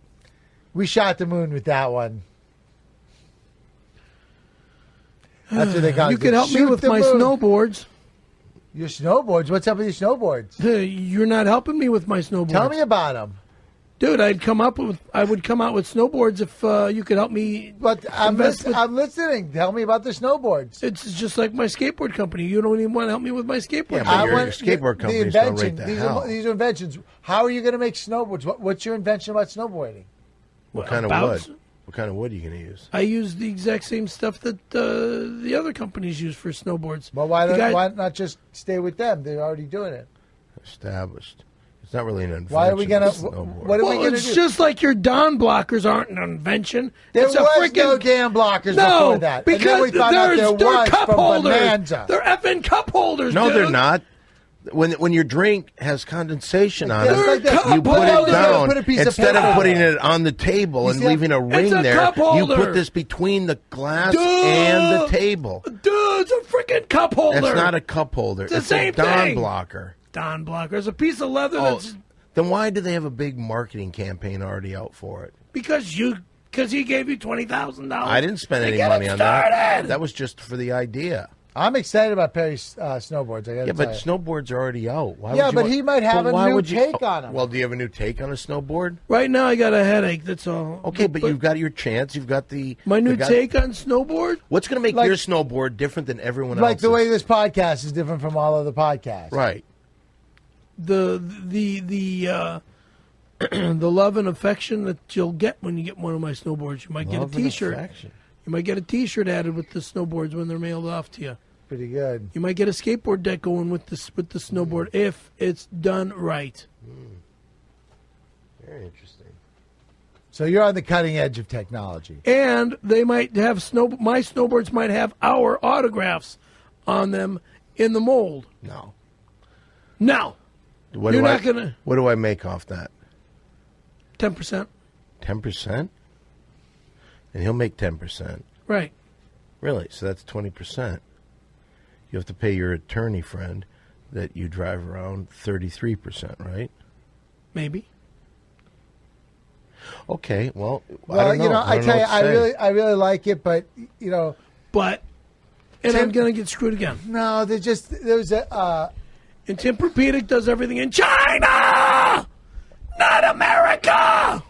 We shot the moon with that one. That's what they call it. You could help me Shoot with the my moon. snowboards. Your snowboards? What's up with your snowboards? You're not helping me with my snowboards. Tell me about them. Dude, I would come out with snowboards if you could help me. But I'm invest with- listening. Tell me about the snowboards. It's just like my skateboard company. You don't even want to help me with my skateboard. Yeah, but company. your skateboard the company's going invention. right to hell. These are inventions. How are you going to make snowboards? What's your invention about snowboarding? What kind of About- wood? What kind of wood are you going to use? I use the exact same stuff that the other companies use for snowboards. Well, why The guy- not just stay with them? They're already doing it. Established. It's not really an invention. Why are we gonna? it's a snowboard. What are we Well, gonna it's do? just like your Dawn blockers aren't an invention. There it's a was freaking no damn blockers no, before that. And because then we found out there they're was cup from holders. Bonanza. They're effing cup holders. No, dude. they're not. When your drink has condensation on Just it, like this. you put holders. it down Put a piece of instead paper of putting there. it on the table and see- leaving a ring It's a there. cup You holder. put this between the glass Duh. and the table. Dude, it's a freaking cup holder. That's not a cup holder. the It's same a Dawn thing. blocker. Dawn blocker. It's a piece of leather Oh, that's then why do they have a big marketing campaign already out for it? because he gave you $20,000. I didn't spend any get money it on that. started. That was just for the idea. I'm excited about Perry's snowboards. I gotta Yeah, tell but you. snowboards are already out. Why Yeah, would you but want- he might have but a why new would you- take on 'em. Well, do you have a new take on a snowboard? Right now, I got a headache. That's all. Okay, but you've got your chance. You've got my new the guy- take on snowboard. What's going to make Like- your snowboard different than everyone like else's? the way this podcast is different from all other podcasts. Right. The the love and affection that you'll get when you get one of my snowboards. You might Love get a and T-shirt. affection. You might get a T-shirt added with the snowboards when they're mailed off to you. Pretty good. You might get a skateboard deck going with the snowboard if it's done right. Very interesting. So you're on the cutting edge of technology. And they might have my snowboards might have our autographs on them in the mold. No. Now, What You're do not I, gonna- What do I make off that? 10%. 10%? And he'll make 10%. Right. Really? So that's 20%. You have to pay your attorney friend that you drive around 33%, right? Maybe. Okay, well, Well, I don't know. I don't tell know you, what to say. I really like it, but But, and I'm going to get screwed again. no, there's a. And Tempur-Pedic does everything in China, not America.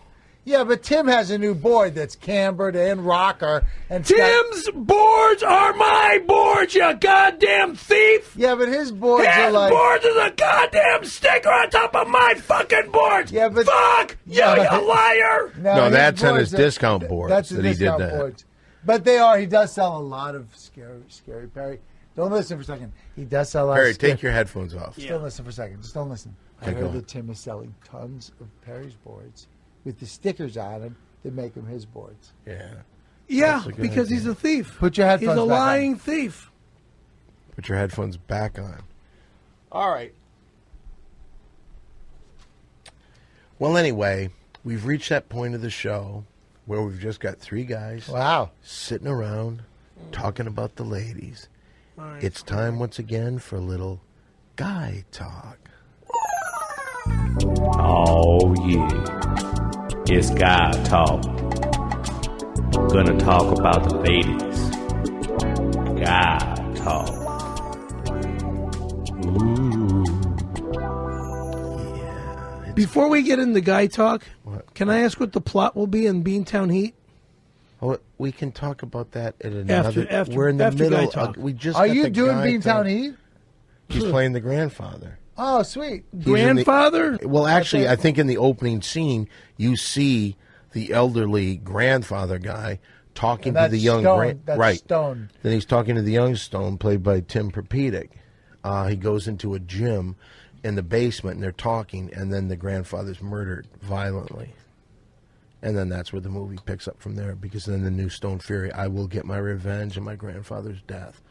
Yeah, but Tim has a new board that's cambered and rocker and it's got- Tim's boards are my boards, you goddamn thief. Yeah, but his boards are His like. boards is a goddamn sticker on top of my fucking boards. Yeah, but- Fuck you, Yeah. you liar. No, his that's on boards his discount boards That's that his he did discount that. boards. But they are. He does sell a lot of scary Perry. Don't listen for a second. He does sell a lot Barry, of scary. take your headphones off. Just don't listen for a second. Just don't listen. I Okay, go heard on. that Tim is selling tons of Perry's boards with the stickers on them that make them his boards. Yeah. Yeah, That's a good because idea. he's a thief. Put your headphones He's a back on. lying thief. Put your headphones back on. All right. Well, anyway, we've reached that point of the show where we've just got three guys Wow. sitting around talking about the ladies. It's time once again for a little guy talk. Oh, yeah. It's guy talk. Gonna talk about the ladies. Guy talk. Before we get into guy talk, What? can I ask what the plot will be in Beantown Heat? Oh, we can talk about that at another. after- we're in the after guy middle. talk. We just Are got you the doing guy Beantown talk. Heat? He's playing the grandfather. Oh, sweet. He's in the- Grandfather? Well, actually, Okay. I think in the opening scene, you see the elderly grandfather guy talking And to that's the young Stone. That's right. Stone. Then he's talking to the young Stone, played by Tim Perpedic. He goes into a gym in the basement, and they're talking, and then the grandfather's murdered violently. And then that's where the movie picks up from there, because then the new Stone Fury, I will get my revenge on my grandfather's death.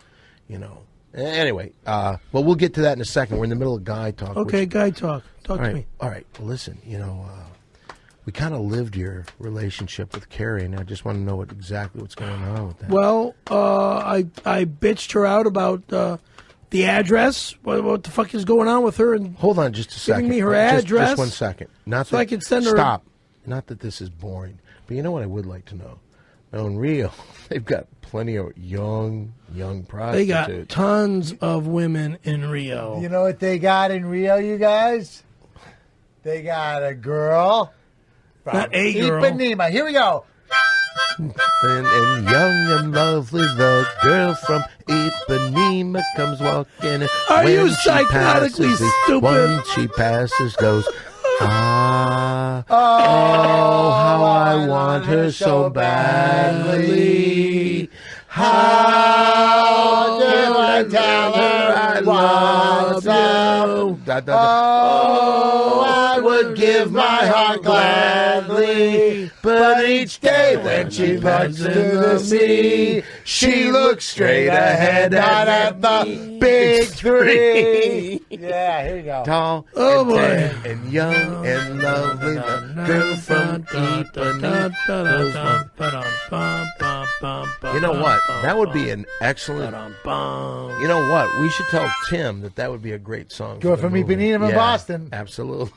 You know. Anyway, well, we'll get to that in a second. We're in the middle of guy talk. Okay, guy talk. Talk to me. All right. Well, listen, you know, we kind of lived your relationship with Carrie, and I just want to know exactly what's going on with that. Well, I bitched her out about the address. What the fuck is going on with her? And hold on just a second. Giving me her Just address. 1 second. Not so that, I can send her. Stop. Not that this is boring, but you know what I would like to know? Now, in Rio, they've got plenty of young prostitutes. They got tons of women in Rio. You know what they got in Rio, you guys? They got a girl from Not a girl. Ipanema. Here we go. And young and lovely, the girl from Ipanema comes walking. Are when you she psychotically passes, stupid? When she passes, goes, ah, oh, how I want her so badly. How do I tell her I love you? Oh, I would give my heart gladly, but each day when she looks to the sea, she looks straight ahead, not at the big three. Yeah, here you go. Tall Oh, and boy. tan and young and lovely, the girl from Ipanema. You know what? That would be an excellent. You know what? We should tell Tim that would be a great song. Girl for the from movie. Ipanema in Yeah, Boston. Absolutely.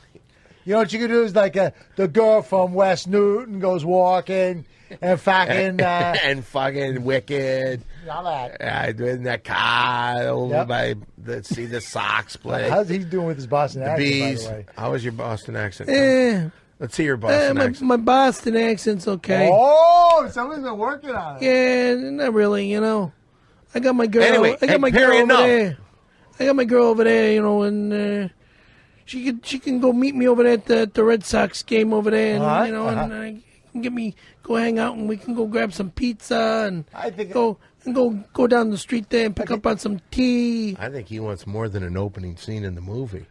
You know what you could do is like the girl from West Newton goes walking and fucking and fucking wicked. all that. In the car over Yep. by see the Sox play. How's he doing with his Boston The accent, bees. by the way? How was your Boston accent? Let's see your Eh, Boston accent. my Boston accent's okay. Oh, someone's been working on it. Yeah, not really, you know. I got my girl. Anyway, I got hey, my Carrie, girl over enough. there. I got my girl over there, you know, and she can go meet me over there at the Red Sox game over there, and Uh-huh, you know, and can go hang out, and we can go grab some pizza and I think go down the street there and pick up on some tea. I think he wants more than an opening scene in the movie.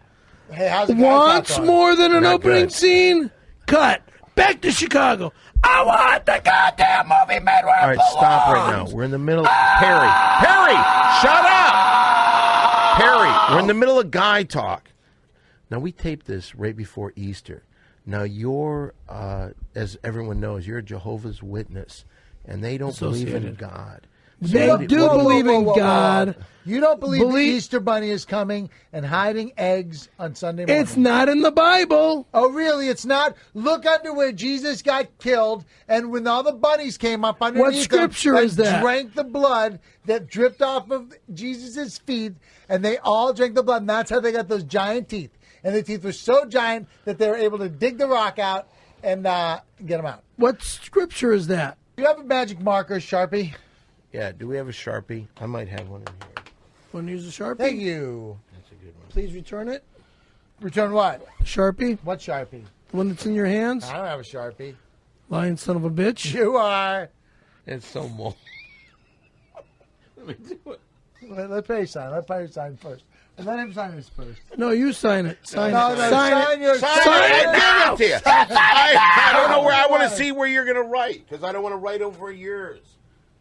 Hey, how's it Wants more than an Not opening good. scene? Cut. Back to Chicago. I want the goddamn movie made where All right, stop right now. We're in the middle. Perry, shut up. Perry, we're in the middle of guy talk. Now, we taped this right before Easter. Now, you're, as everyone knows, you're a Jehovah's Witness, and they don't believe in Associated. God. They do believe in God. You don't believe the Easter Bunny is coming and hiding eggs on Sunday morning? It's not in the Bible. Oh, really? It's not? Look under where Jesus got killed, and when all the bunnies came up underneath What scripture him is that? drank the blood that dripped off of Jesus' feet, and they all drank the blood, and that's how they got those giant teeth. And the teeth were so giant that they were able to dig the rock out and get them out. What scripture is that? Do you have a magic marker, Sharpie? Yeah, do we have a Sharpie? I might have one in here. Want to use a Sharpie? Thank you. That's a good one. Please return it. Return what? Sharpie? What Sharpie? The one that's in your hands? I don't have a Sharpie. Lying son of a bitch. You are. It's so moldy. Let me do it. Let Perry sign. Let Perry sign first. And let him sign this first. No, you sign it. Sign No, it. no, Sign it. your Sign it now. I don't know where I want to see where you're going to write, because I don't want to write over yours.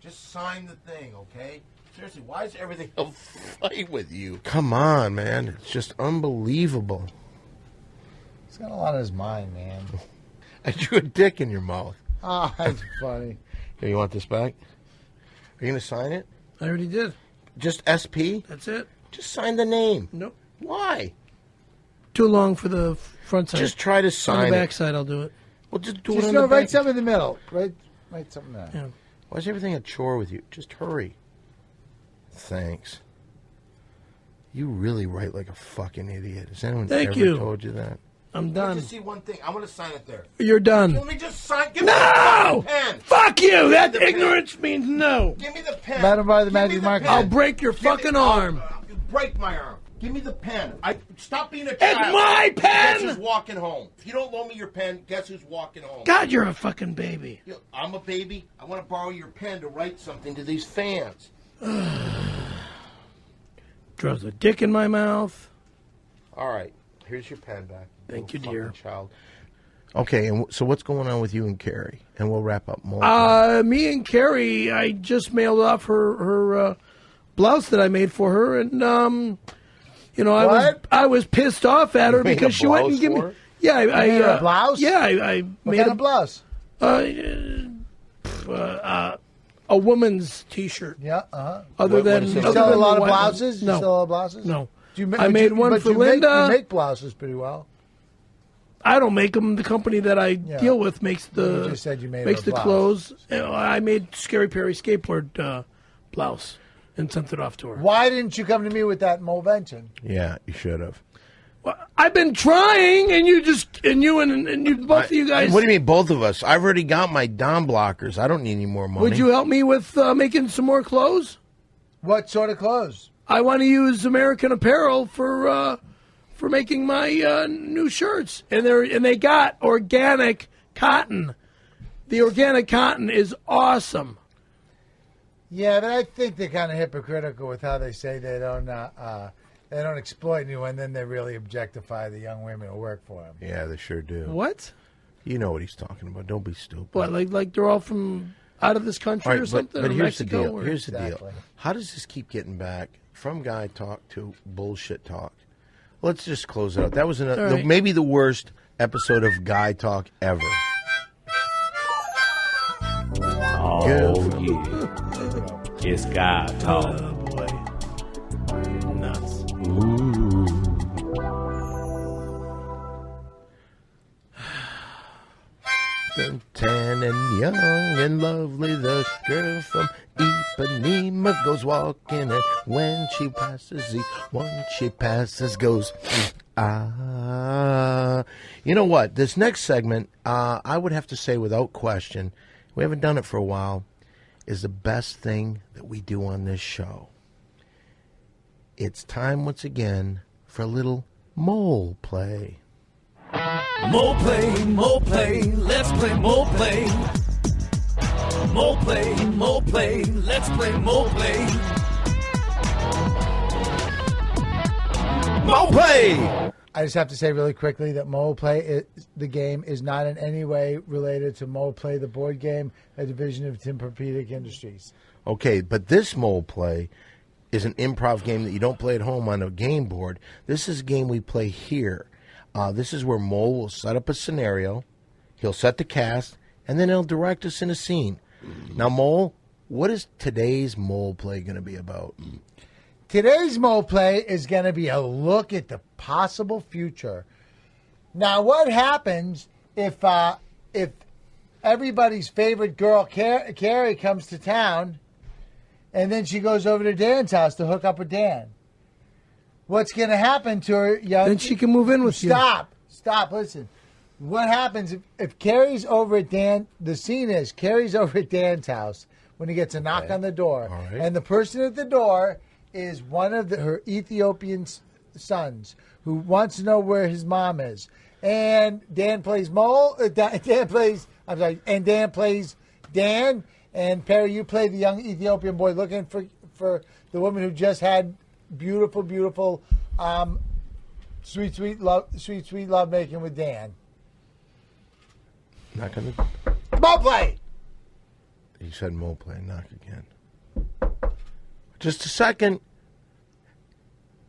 Just sign the thing, okay? Seriously, why is everything a fight with you? Come on, man. It's just unbelievable. He's got a lot on his mind, man. I drew a dick in your mouth. Ah, that's funny. Here, you want this back? Are you going to sign it? I already did. Just SP? That's it. Just sign the name. Nope. Why? Too long for the front side. Just try to on sign the it. back side, I'll do it. Well, just do Just it on the write back. something in the middle. Write something there. Yeah. Why is everything a chore with you? Just hurry. Thanks. You really write like a fucking idiot. Has anyone Thank ever you. told you that? I'm Let done. me just see one thing. I want to sign it there. You're done. Let me just sign. Give me the No! fucking pen. Fuck you! That the pen. ignorance means no. Give me the pen. Madam by the Give me magic marker. pen. I'll break your Give me- fucking arm. Break my arm. Give me the pen. Stop being a It's child. my pen! Guess who's walking home? If you don't loan me your pen, guess who's walking home? God, you're a fucking baby. I'm a baby. I want to borrow your pen to write something to these fans. Draws a dick in my mouth. All right. Here's your pen back. Thank you, Little dear. fucking child. Okay, and so what's going on with you and Carrie? And we'll wrap up more. Me and Carrie, I just mailed off her blouse that I made for her, and I was pissed off at her You made because a she went and blouse gave me. for her? Yeah, I made her a blouse? Yeah, I What made kind of blouse? a woman's T-shirt. Yeah, Other What than is it? You other sell a than lot the of white one. blouses? You No, sell a lot of blouses? no. I I made one for Linda. You make blouses pretty well. I don't make them. The company that I deal with makes the You just said you made makes her the a blouse. clothes. I made Scary Perry skateboard blouse and sent it off to her. Why didn't you come to me with that Molevention? Yeah, you should have. Well, I've been trying, and you both of you guys. What do you mean, both of us? I've already got my Dom blockers. I don't need any more money. Would you help me with making some more clothes? What sort of clothes? I want to use American Apparel for making my new shirts, and they got organic cotton. The organic cotton is awesome. Yeah, but I think they're kind of hypocritical with how they say they don't exploit you, and then they really objectify the young women who work for them. Yeah, they sure do. What? You know what he's talking about. Don't be stupid. What? Like they're all from out of this country All right, or something? But or here's the Mexico, deal. or- Here's the deal. Exactly. How does this keep getting back from guy talk to bullshit talk? Let's just close it out. That was right. maybe the worst episode of guy talk ever. Oh, yeah. It's God talk. Oh boy, nuts. Tan and young and lovely, the girl from Ipanema goes walking, and when she passes, each one she passes goes, ah. You know what? This next segment, I would have to say without question, we haven't done it for a while, is the best thing that we do on this show. It's time once again for a little mole play. More play, let's play more play. More play, let's play more play. Mole play! I just have to say really quickly that Moleplay, the game, is not in any way related to Moleplay, the board game, a division of Tempur-Pedic Industries. Okay, but this mole play is an improv game that you don't play at home on a game board. This is a game we play here. This is where Mole will set up a scenario, he'll set the cast, and then he'll direct us in a scene. Now, Mole, what is today's mole play going to be about? Today's Moleplay is going to be a look at the possible future. Now, what happens if everybody's favorite girl, Carrie, comes to town, and then she goes over to Dan's house to hook up with Dan? What's going to happen to her young... Then she can move in with you. Stop, listen. What happens if Carrie's over at Dan... The scene is Carrie's over at Dan's house when he gets a knock on the door. All right. And the person at the door is one of her Ethiopian sons who wants to know where his mom is. And Dan plays Mole. Dan plays Dan. And Perry, you play the young Ethiopian boy looking for the woman who just had beautiful, sweet love making with Dan. Not going to... Mole play. He said mole play, knock again. Just a second.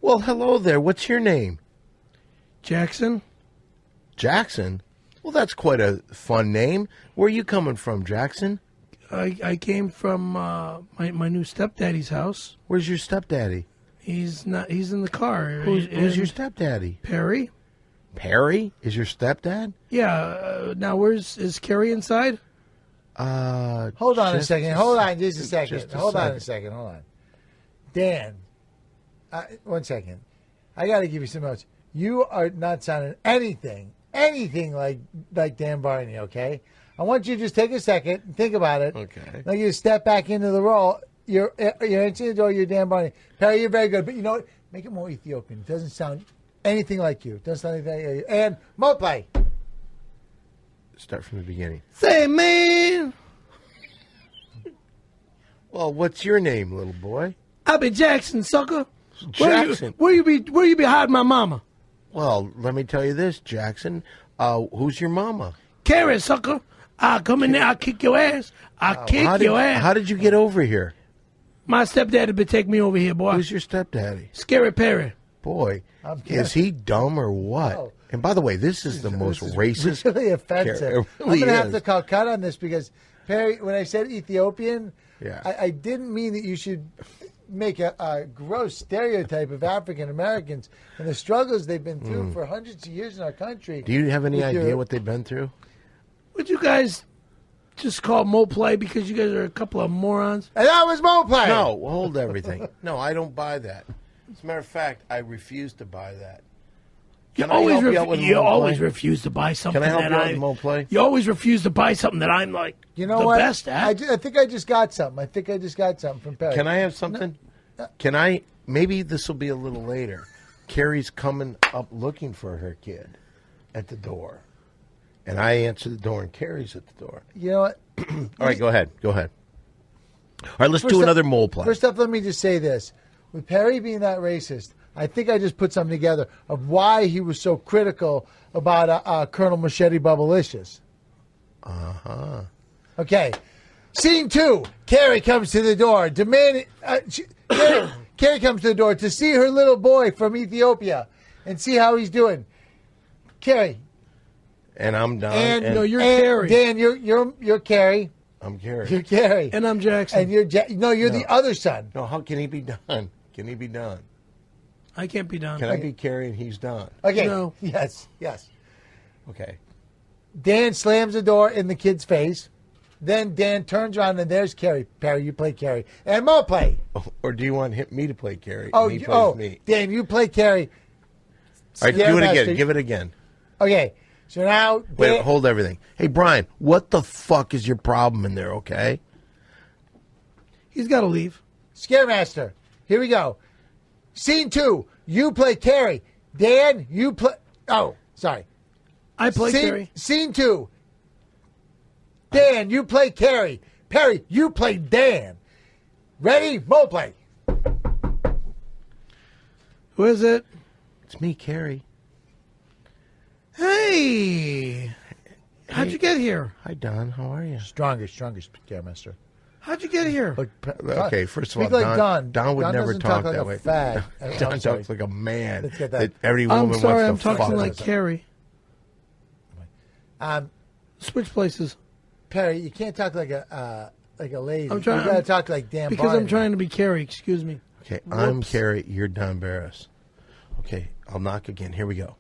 Well, hello there. What's your name? Jackson. Jackson? Well, that's quite a fun name. Where are you coming from, Jackson? I came from my new stepdaddy's house. Where's your stepdaddy? He's not. He's in the car. Who's your stepdaddy? Perry? Perry is your stepdad? Yeah. Now, is Carrie inside? Hold on a second. Hold on just a second. Hold on a second. Hold on. Dan, 1 second. I got to give you some notes. You are not sounding anything like Dan Barney, okay? I want you to just take a second and think about it. Okay. Now you step back into the role. You're answering the door. You're Dan Barney. Perry, you're very good. But you know what? Make it more Ethiopian. It doesn't sound anything like you. It doesn't sound anything like you. And Mole play. Start from the beginning. Say, man. Well, what's your name, little boy? I be Jackson, sucker. Jackson. Where you be hiding my mama? Well, let me tell you this, Jackson. Who's your mama? Carrie, sucker. I'll come in there. I'll kick your ass. I'll kick your ass. How did you get over here? My stepdaddy would take me over here, boy. Who's your stepdaddy? Scary Perry. Boy, is he dumb or what? No. And by the way, this is the most racist. Really offensive. It really I'm going to have is. to call cut on this because, Perry, when I said Ethiopian, Yeah. I didn't mean that you should make a gross stereotype of African Americans and the struggles they've been through for hundreds of years in our country. Do you have any with idea your- what they've been through? Would you guys just call Mo Play because you guys are a couple of morons? And that was Moplay. No, hold everything. No, I don't buy that. As a matter of fact, I refuse to buy that. Can I help you out with You Mo always Play? refuse to buy something Can I help that you out with Mo Play? You always refuse to buy something that I'm like You know the what? best at. I think I just got something. I think I just got something from Perry. Can I have something? Can I? Maybe this will be a little later. Carrie's coming up looking for her kid at the door. And I answer the door and Carrie's at the door. You know what? All right, go ahead. Go ahead. All right, let's First do up- another mole play. First up, let me just say this. With Perry being that racist, I think I just put something together of why he was so critical about Colonel Machete Bubblicious. Uh-huh. Okay. Scene 2. Carrie comes to the door, demanding... Carrie comes to the door to see her little boy from Ethiopia and see how he's doing. Carrie. And I'm Don. And, And No, you're and Carrie. Dan, you're Carrie. I'm Carrie. You're Carrie. And I'm Jackson. And you're you're the other son. No, how can he be Don? Can he be Don? I can't be done. Can I be Carrie and he's Don? Okay. No. Yes. Okay. Dan slams the door in the kid's face. Then Dan turns around and there's Carrie. Perry, you play Carrie. And Mo play. Or do you want me to play Carrie? Oh, and he plays me. Dan, you play Carrie. All right, do it Scaremaster. again. Give it again. Okay. So now Wait, Dan, hold everything. Hey, Brian, what the fuck is your problem in there, okay? He's got to leave. Scaremaster. Here we go. Scene 2. You play Carrie. Dan, you play... Oh, sorry. I play Scene, Carrie. Scene 2. Dan, you play Carrie. Perry, you play Dan. Ready? Mo play. Who is it? It's me, Carrie. Hey. How'd you get here? Hi, Don. How are you? Strongest Scaremaster. How'd you get here? Okay, first of all, Speak like Don would Don never doesn't talk like that a way. fag. Don I'm sorry. talks like a man Let's get that that. every woman I'm sorry, I'm wants to talking fuck. like Carrie. Switch places. Perry, you can't talk like a lady. I'm trying- You gotta talk like Dan Because I'm Barney. trying to be Carrie. Excuse me. Okay, I'm Whoops. Carrie. You're Don Barris. Okay, I'll knock again. Here we go.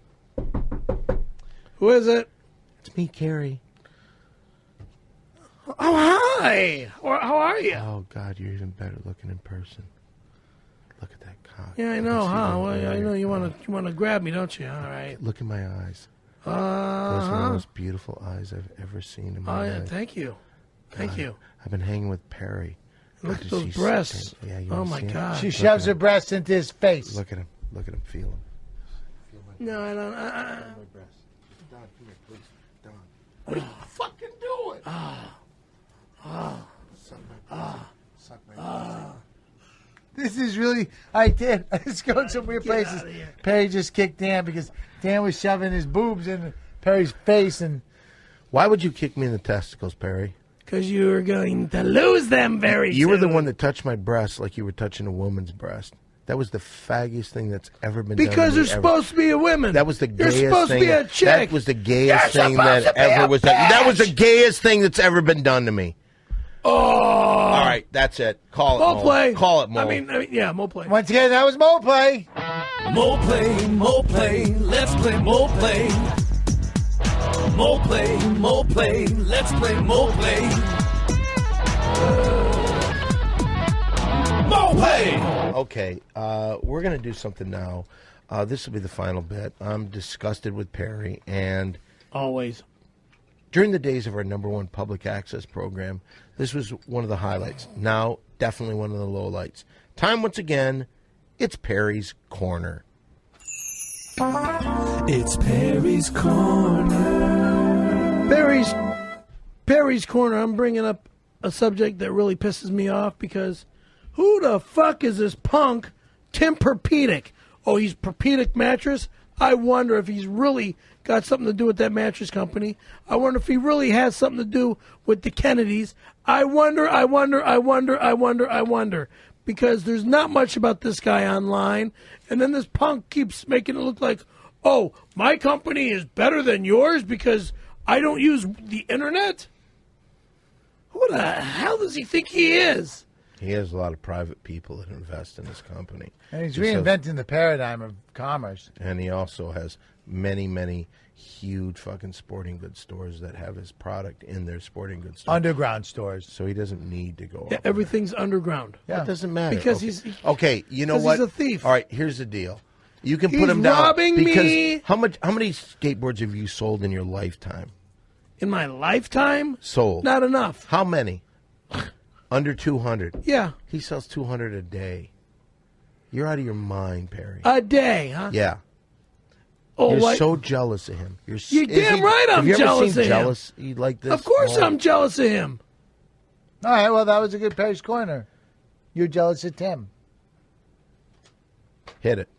Who is it? It's me, Carrie. Oh, hi. How are you? Oh, God, you're even better looking in person. Look at that cock. Yeah, I can know, see huh? the Well, I wire. know you want to grab me, don't you? All right. Look in my eyes. Those are the Uh-huh. most beautiful eyes I've ever seen in Oh, my yeah, life. thank you. Thank God, you. I've been hanging with Perry. Look God, at those she's breasts. so- yeah, you Oh, wanna my see 'em? God. She Look shoves at her him. breast into his face. Look at him. Look at him. Feel him. No, I don't. My breast. Don, come here, please. Don. What are you fucking doing? Suck my This is really... I did. It's going some weird Get places. outta here. Perry just kicked Dan because Dan was shoving his boobs in Perry's face and... Why would you kick me in the testicles, Perry? Because you're going to lose them very soon. You were the one that touched my breast like you were touching a woman's breast. That was the faggiest thing that's ever been done. Because to you're me ever. supposed to be a woman. That was the gayest You're supposed thing. to be a chick. That was the gayest You're thing supposed that to be ever a was done. That was the bitch. gayest thing that's ever been done to me. Oh. All right, that's it. Call it Mo Mo. play. Call it Mo. I mean, yeah, Mo play. Once again, that was Mo play. Mo play, let's play Mo play. Mo play, let's play Mo play. Mo play! Okay, we're going to do something now. This will be the final bit. I'm disgusted with Perry, and Always. during the days of our #1 public access program, this was one of the highlights. Now, definitely one of the lowlights. Time once again, it's Perry's Corner. It's Perry's Corner. Perry's Corner. I'm bringing up a subject that really pisses me off because who the fuck is this punk Tim Perpedic? Oh, he's Perpedic mattress. I wonder if he's really got something to do with that mattress company. I wonder if he really has something to do with the Kennedys. I wonder. Because there's not much about this guy online. And then this punk keeps making it look like, oh, my company is better than yours because I don't use the internet? Who the hell does he think he is? He has a lot of private people that invest in his company. And he's reinventing the paradigm of commerce. And he also has many, many huge fucking sporting goods stores that have his product in their sporting goods stores. Underground stores. So he doesn't need to go. Yeah, everything's underground. Yeah. That doesn't matter. Because okay. he's... Okay, you know what? He's a thief. All right, here's the deal. You can He's put him down. robbing because me. How many skateboards have you sold in your lifetime? In my lifetime? Sold. Not enough. How many? Under 200. Yeah. He sells 200 a day. You're out of your mind, Perry. A day, huh? Yeah. Oh, You're what? so jealous of him. You're damn right I'm have you jealous ever seen of jealous? him. You like this? Of course I'm jealous of him. All right, well, that was a good Perry's Corner. You're jealous of Tim. Hit it.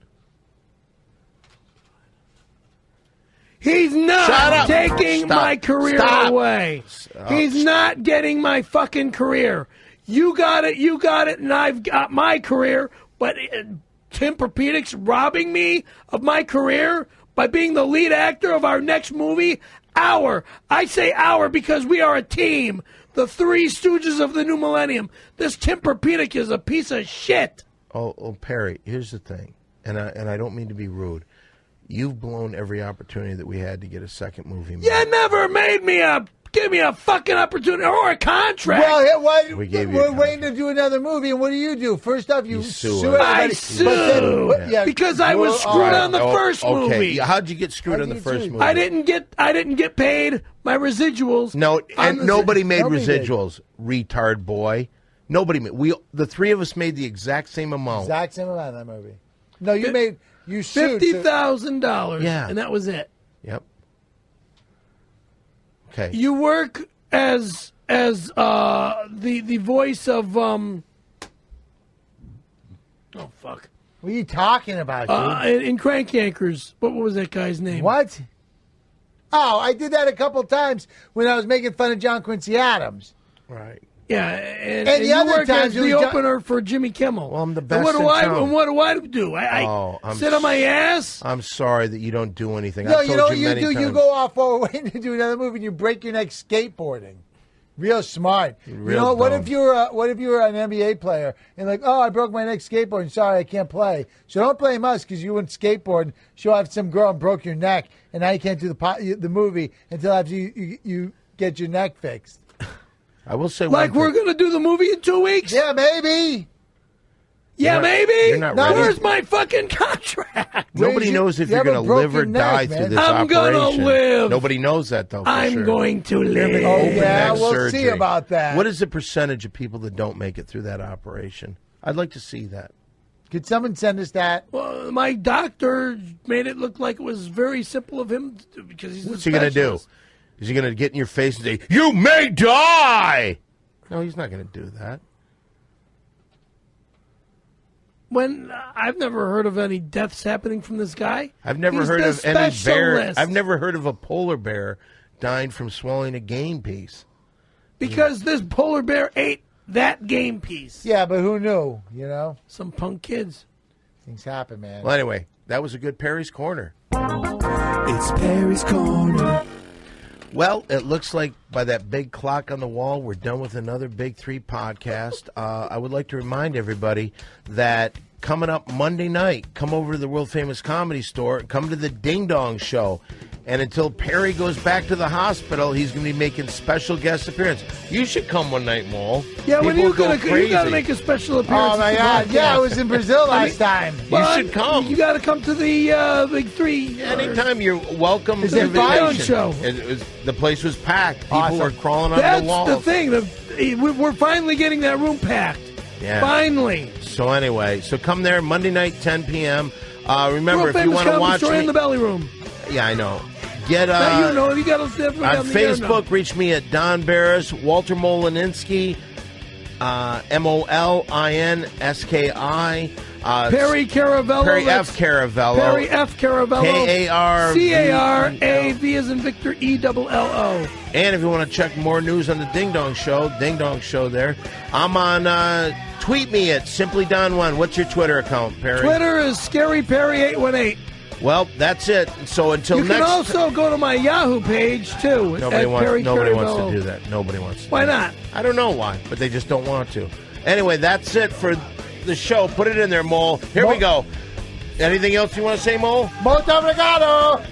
He's not taking my career away. He's not getting my fucking career. You got it, and I've got my career, but Tempur-Pedic's robbing me of my career by being the lead actor of our next movie? I say our because we are a team. The Three Stooges of the New Millennium. This Tempur-Pedic is a piece of shit. Oh, Perry, here's the thing, and I don't mean to be rude. You've blown every opportunity that we had to get a second movie made. You never give me a fucking opportunity or a contract. Well, we're waiting to do another movie, and what do? First off, you sue us. everybody. I sue because I was screwed on the first movie. Yeah, how'd you get screwed on the first movie? I didn't get paid my residuals. No, and nobody made nobody residuals. Retard boy. Nobody made. The three of us made the exact same amount. Exact same amount of that movie. No, you sued $50,000. Yeah, and that was it. Yep. Okay. You work as the voice of oh fuck. What are you talking about, dude? In Crank Yankers. What was that guy's name? What? Oh, I did that a couple times when I was making fun of John Quincy Adams. Right. Yeah, and the you other work times as it the was opener for Jimmy Kimmel. Well, I'm the best And what do in I town. and what do I do? I sit on my ass. I'm sorry that you don't do anything. No, I've you told know what you many do? times. You go off forward waiting to do another movie and you break your neck skateboarding. Real smart. Real what dumb. if you were an NBA player and like, oh, I broke my neck skateboarding. Sorry, I can't play. So don't blame us because you went skateboarding, show off some girl and broke your neck, and now you can't do the movie until after you get your neck fixed. I will say Like we're going to do the movie in 2 weeks? Yeah, maybe. Yeah, maybe. You're not ready. Where's my fucking contract? Nobody knows if you you're have going a to live or broken neck, die man. through this I'm gonna operation. live. Nobody knows that, though, for I'm sure. going to live. Open Oh, yeah, neck we'll surgery. see about that. What is the percentage of people that don't make it through that operation? I'd like to see that. Could someone send us that? Well, my doctor made it look like it was very simple of him to do because he's What's a he going to do? specialist. Is he going to get in your face and say, "You may die"? No, he's not going to do that. When I've never heard of any deaths happening from this guy. I've never He's heard the of any bear. specialist. I've never heard of a polar bear dying from swallowing a game piece. Because this polar bear ate that game piece. Yeah, but who knew? You know, Some punk kids. things happen, man. Well, anyway, that was a good Perry's Corner. It's Perry's Corner. Well, it looks like by that big clock on the wall, we're done with another Big Three podcast. I would like to remind everybody that coming up Monday night, come over to the world-famous Comedy Store, come to the Ding Dong Show. And until Perry goes back to the hospital, he's going to be making special guest appearance. You should come one night, Mole. Yeah, when People you go you crazy. got to make a special appearance. Oh my at the God! podcast. Yeah, I was in Brazil last time. But should come. You got to come to the Big Three. Anytime you're welcome. Is to it the fun? invitation. Show. The place was packed. People Awesome. were crawling on That's the walls. the thing. We're finally getting that room packed. Yeah. Finally. So anyway, come there Monday night, 10 p.m. Remember, World if you famous want to comedy watch store me, in the belly room. yeah, I know. Get Now you know you got to on Facebook. Reach me at Don Barris, Walter Molininski, Molinski. Perry Caravello. Perry F. Caravello. Perry F. Caravello. Carave. V as in Victor, ELLO. And if you want to check more news on the Ding Dong Show there, I'm on tweet me at SimplyDon1. What's your Twitter account, Perry? Twitter is ScaryPerry818. Well, that's it. So until next... You can also go to my Yahoo page, too. Nobody wants to do that. Nobody wants to. Why not? I don't know why, but they just don't want to. Anyway, that's it for the show. Put it in there, Mole. Here we go. Anything else you want to say, Mole? Molto obrigado.